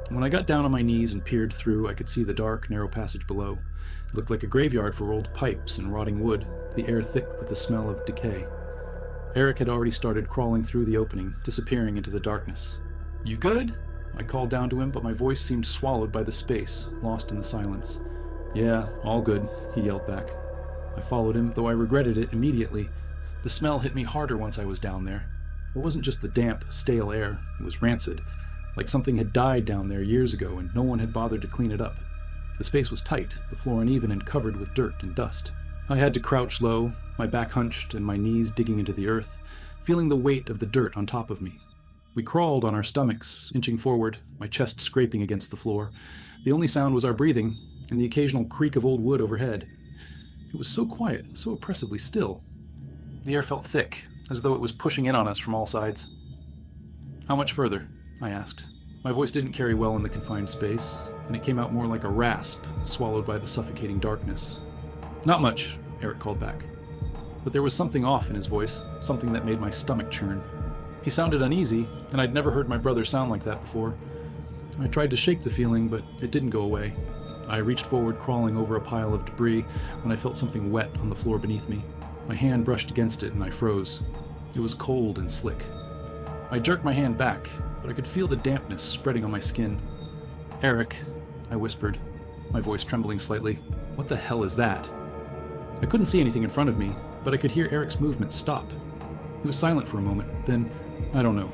When I got down on my knees and peered through, I could see the dark, narrow passage below. It looked like a graveyard for old pipes and rotting wood, the air thick with the smell of decay. Eric had already started crawling through the opening, disappearing into the darkness. "You good?" I called down to him, but my voice seemed swallowed by the space, lost in the silence. "Yeah, all good," he yelled back. I followed him, though I regretted it immediately. The smell hit me harder once I was down there. It wasn't just the damp, stale air, it was rancid. Like something had died down there years ago and no one had bothered to clean it up. The space was tight, the floor uneven and covered with dirt and dust. I had to crouch low, my back hunched and my knees digging into the earth, feeling the weight of the dirt on top of me. We crawled on our stomachs, inching forward, my chest scraping against the floor. The only sound was our breathing and the occasional creak of old wood overhead. It was so quiet, so oppressively still. The air felt thick, as though it was pushing in on us from all sides. "How much further?" I asked. My voice didn't carry well in the confined space, and it came out more like a rasp, swallowed by the suffocating darkness. "Not much," Eric called back. But there was something off in his voice, something that made my stomach churn. He sounded uneasy, and I'd never heard my brother sound like that before. I tried to shake the feeling, but it didn't go away. I reached forward, crawling over a pile of debris, when I felt something wet on the floor beneath me. My hand brushed against it, and I froze. It was cold and slick. I jerked my hand back, but I could feel the dampness spreading on my skin. "Eric," I whispered, my voice trembling slightly. "What the hell is that?" I couldn't see anything in front of me, but I could hear Eric's movements stop. He was silent for a moment, then, I don't know.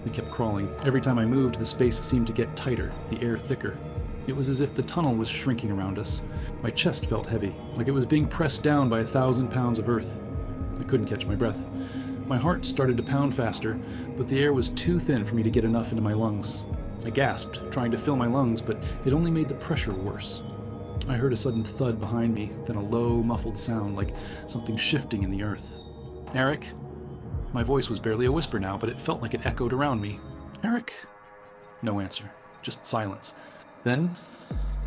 We kept crawling. Every time I moved, the space seemed to get tighter, the air thicker. It was as if the tunnel was shrinking around us. My chest felt heavy, like it was being pressed down by 1,000 pounds of earth. I couldn't catch my breath. My heart started to pound faster, but the air was too thin for me to get enough into my lungs. I gasped, trying to fill my lungs, but it only made the pressure worse. I heard a sudden thud behind me, then a low, muffled sound like something shifting in the earth. "Eric?" My voice was barely a whisper now, but it felt like it echoed around me. "Eric?" No answer, just silence. Then,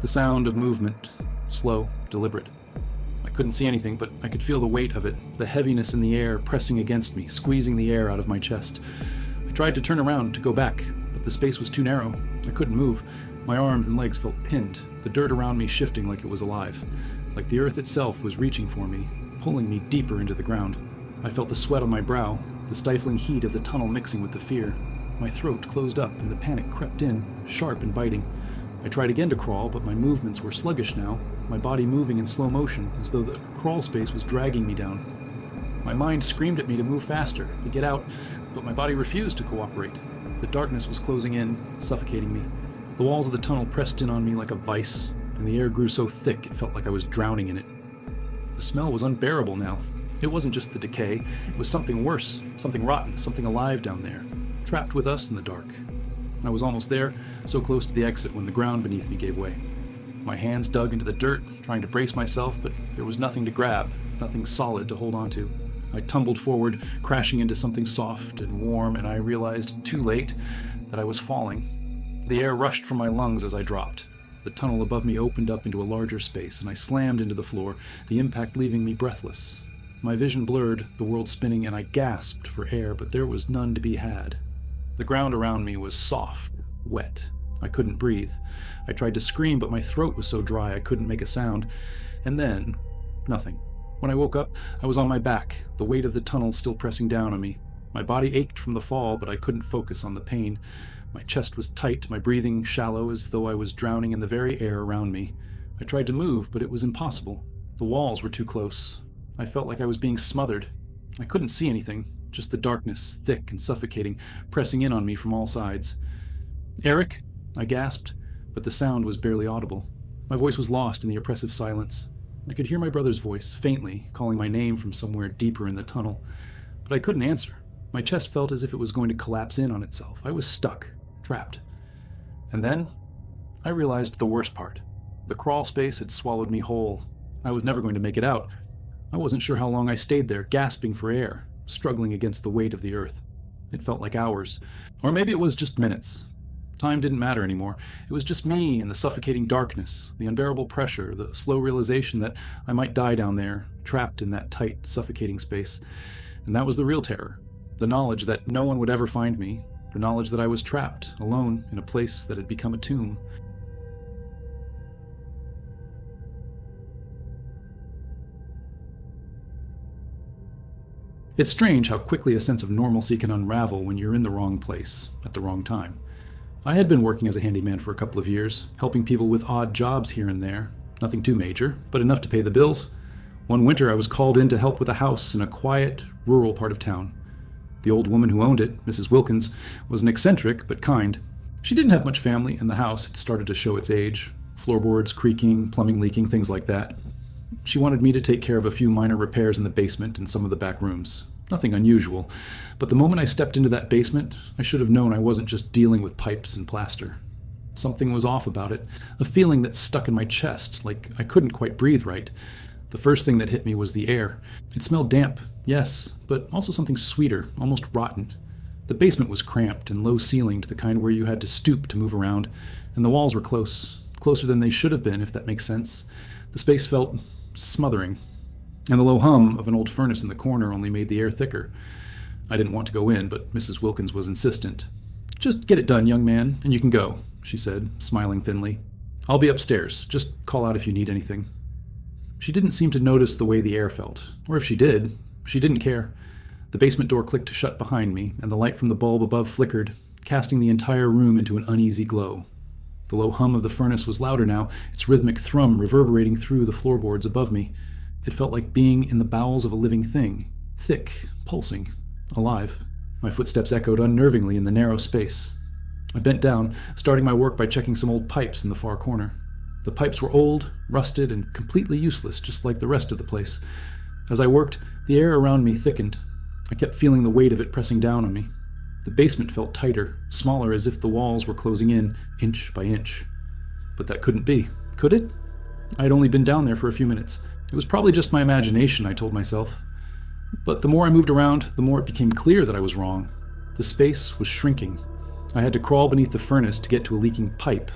the sound of movement, slow, deliberate. I couldn't see anything, but I could feel the weight of it, the heaviness in the air pressing against me, squeezing the air out of my chest. I tried to turn around, to go back, but the space was too narrow. I couldn't move. My arms and legs felt pinned, the dirt around me shifting like it was alive, like the earth itself was reaching for me, pulling me deeper into the ground. I felt the sweat on my brow, the stifling heat of the tunnel mixing with the fear. My throat closed up and the panic crept in, sharp and biting. I tried again to crawl, but my movements were sluggish now, my body moving in slow motion, as though the crawl space was dragging me down. My mind screamed at me to move faster, to get out, but my body refused to cooperate. The darkness was closing in, suffocating me. The walls of the tunnel pressed in on me like a vice, and the air grew so thick it felt like I was drowning in it. The smell was unbearable now. It wasn't just the decay, it was something worse, something rotten, something alive down there, trapped with us in the dark. I was almost there, so close to the exit when the ground beneath me gave way. My hands dug into the dirt, trying to brace myself, but there was nothing to grab, nothing solid to hold onto. I tumbled forward, crashing into something soft and warm, and I realized, too late, that I was falling. The air rushed from my lungs as I dropped. The tunnel above me opened up into a larger space, and I slammed into the floor, the impact leaving me breathless. My vision blurred, the world spinning, and I gasped for air, but there was none to be had. The ground around me was soft, wet. I couldn't breathe. I tried to scream, but my throat was so dry I couldn't make a sound. And then, nothing. When I woke up, I was on my back, the weight of the tunnel still pressing down on me. My body ached from the fall, but I couldn't focus on the pain. My chest was tight, my breathing shallow, as though I was drowning in the very air around me. I tried to move, but it was impossible. The walls were too close. I felt like I was being smothered. I couldn't see anything. Just the darkness, thick and suffocating, pressing in on me from all sides. "Eric?" I gasped, but the sound was barely audible. My voice was lost in the oppressive silence. I could hear my brother's voice, faintly, calling my name from somewhere deeper in the tunnel. But I couldn't answer. My chest felt as if it was going to collapse in on itself. I was stuck, trapped. And then, I realized the worst part. The crawl space had swallowed me whole. I was never going to make it out. I wasn't sure how long I stayed there, gasping for air, struggling against the weight of the earth. It felt like hours. Or maybe it was just minutes. Time didn't matter anymore. It was just me and the suffocating darkness, the unbearable pressure, the slow realization that I might die down there, trapped in that tight, suffocating space. And that was the real terror. The knowledge that no one would ever find me. The knowledge that I was trapped, alone, in a place that had become a tomb. It's strange how quickly a sense of normalcy can unravel when you're in the wrong place, at the wrong time. I had been working as a handyman for a couple of years, helping people with odd jobs here and there. Nothing too major, but enough to pay the bills. One winter I was called in to help with a house in a quiet, rural part of town. The old woman who owned it, Mrs. Wilkins, was an eccentric but kind. She didn't have much family, and the house had started to show its age. Floorboards creaking, plumbing leaking, things like that. She wanted me to take care of a few minor repairs in the basement and some of the back rooms. Nothing unusual, but the moment I stepped into that basement, I should have known I wasn't just dealing with pipes and plaster. Something was off about it, a feeling that stuck in my chest, like I couldn't quite breathe right. The first thing that hit me was the air. It smelled damp, yes, but also something sweeter, almost rotten. The basement was cramped and low-ceilinged, the kind where you had to stoop to move around, and the walls were close, closer than they should have been, if that makes sense. The space felt smothering, and the low hum of an old furnace in the corner only made the air thicker. I didn't want to go in, but Mrs. Wilkins was insistent. "Just get it done, young man, and you can go," she said, smiling thinly. "I'll be upstairs. Just call out if you need anything." She didn't seem to notice the way the air felt, or if she did, she didn't care. The basement door clicked shut behind me, and the light from the bulb above flickered, casting the entire room into an uneasy glow. The low hum of the furnace was louder now, its rhythmic thrum reverberating through the floorboards above me. It felt like being in the bowels of a living thing, thick, pulsing, alive. My footsteps echoed unnervingly in the narrow space. I bent down, starting my work by checking some old pipes in the far corner. The pipes were old, rusted, and completely useless, just like the rest of the place. As I worked, the air around me thickened. I kept feeling the weight of it pressing down on me. The basement felt tighter, smaller, as if the walls were closing in, inch by inch. But that couldn't be, could it? I had only been down there for a few minutes. It was probably just my imagination, I told myself. But the more I moved around, the more it became clear that I was wrong. The space was shrinking. I had to crawl beneath the furnace to get to a leaking pipe.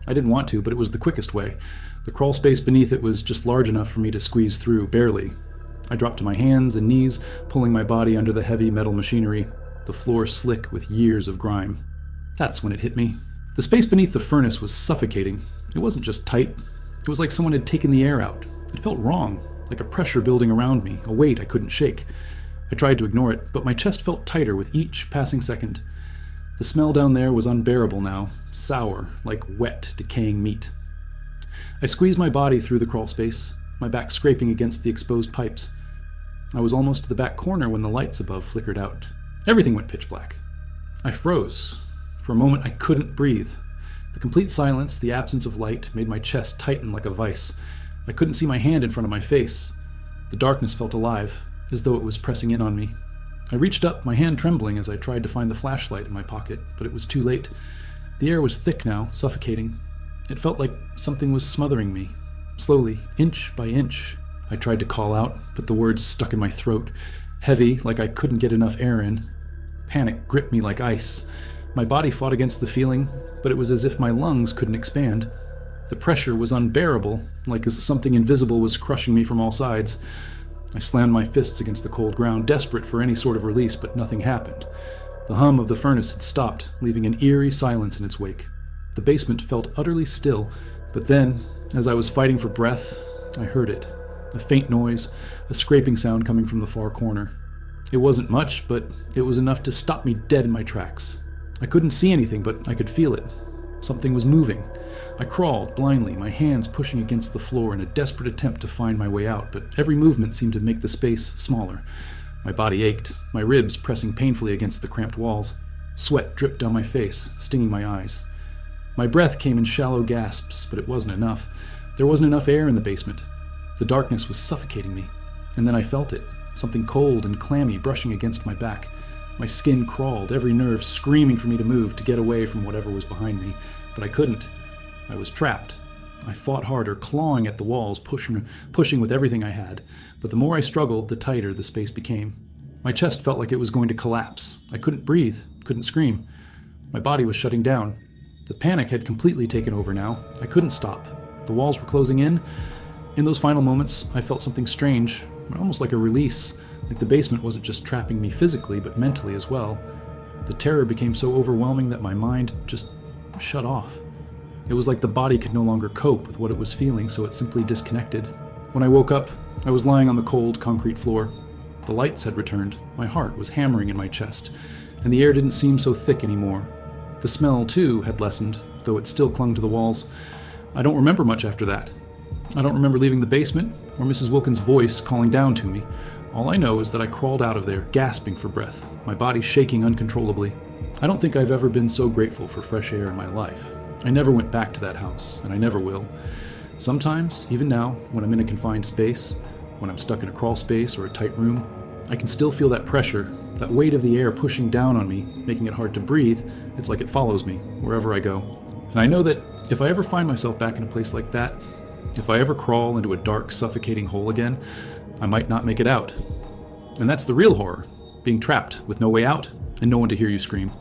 I didn't want to, but it was the quickest way. The crawl space beneath it was just large enough for me to squeeze through, barely. I dropped to my hands and knees, pulling my body under the heavy metal machinery, the floor slick with years of grime. That's when it hit me. The space beneath the furnace was suffocating. It wasn't just tight. It was like someone had taken the air out. It felt wrong, like a pressure building around me, a weight I couldn't shake. I tried to ignore it, but my chest felt tighter with each passing second. The smell down there was unbearable now, sour, like wet, decaying meat. I squeezed my body through the crawl space, my back scraping against the exposed pipes. I was almost to the back corner when the lights above flickered out. Everything went pitch black. I froze. For a moment, I couldn't breathe. The complete silence, the absence of light, made my chest tighten like a vice. I couldn't see my hand in front of my face. The darkness felt alive, as though it was pressing in on me. I reached up, my hand trembling as I tried to find the flashlight in my pocket, but it was too late. The air was thick now, suffocating. It felt like something was smothering me. Slowly, inch by inch. I tried to call out, but the words stuck in my throat, heavy, like I couldn't get enough air in. Panic gripped me like ice. My body fought against the feeling, but it was as if my lungs couldn't expand. The pressure was unbearable, like as something invisible was crushing me from all sides. I slammed my fists against the cold ground, desperate for any sort of release, but nothing happened. The hum of the furnace had stopped, leaving an eerie silence in its wake. The basement felt utterly still, but then, as I was fighting for breath, I heard it. A faint noise, a scraping sound coming from the far corner. It wasn't much, but it was enough to stop me dead in my tracks. I couldn't see anything, but I could feel it. Something was moving. I crawled blindly, my hands pushing against the floor in a desperate attempt to find my way out, but every movement seemed to make the space smaller. My body ached, my ribs pressing painfully against the cramped walls. Sweat dripped down my face, stinging my eyes. My breath came in shallow gasps, but it wasn't enough. There wasn't enough air in the basement. The darkness was suffocating me. And then I felt it, something cold and clammy brushing against my back. My skin crawled, every nerve screaming for me to move, to get away from whatever was behind me. But I couldn't. I was trapped. I fought harder, clawing at the walls, pushing with everything I had. But the more I struggled, the tighter the space became. My chest felt like it was going to collapse. I couldn't breathe, couldn't scream. My body was shutting down. The panic had completely taken over now. I couldn't stop. The walls were closing in. In those final moments, I felt something strange, almost like a release, like the basement wasn't just trapping me physically, but mentally as well. The terror became so overwhelming that my mind just shut off. It was like the body could no longer cope with what it was feeling, so it simply disconnected. When I woke up, I was lying on the cold concrete floor. The lights had returned. My heart was hammering in my chest, and the air didn't seem so thick anymore. The smell, too, had lessened, though it still clung to the walls. I don't remember much after that. I don't remember leaving the basement, or Mrs. Wilkins' voice calling down to me. All I know is that I crawled out of there, gasping for breath, my body shaking uncontrollably. I don't think I've ever been so grateful for fresh air in my life. I never went back to that house, and I never will. Sometimes, even now, when I'm in a confined space, when I'm stuck in a crawl space or a tight room, I can still feel that pressure, that weight of the air pushing down on me, making it hard to breathe. It's like it follows me, wherever I go. And I know that if I ever find myself back in a place like that, if I ever crawl into a dark, suffocating hole again, I might not make it out. And that's the real horror, being trapped with no way out and no one to hear you scream.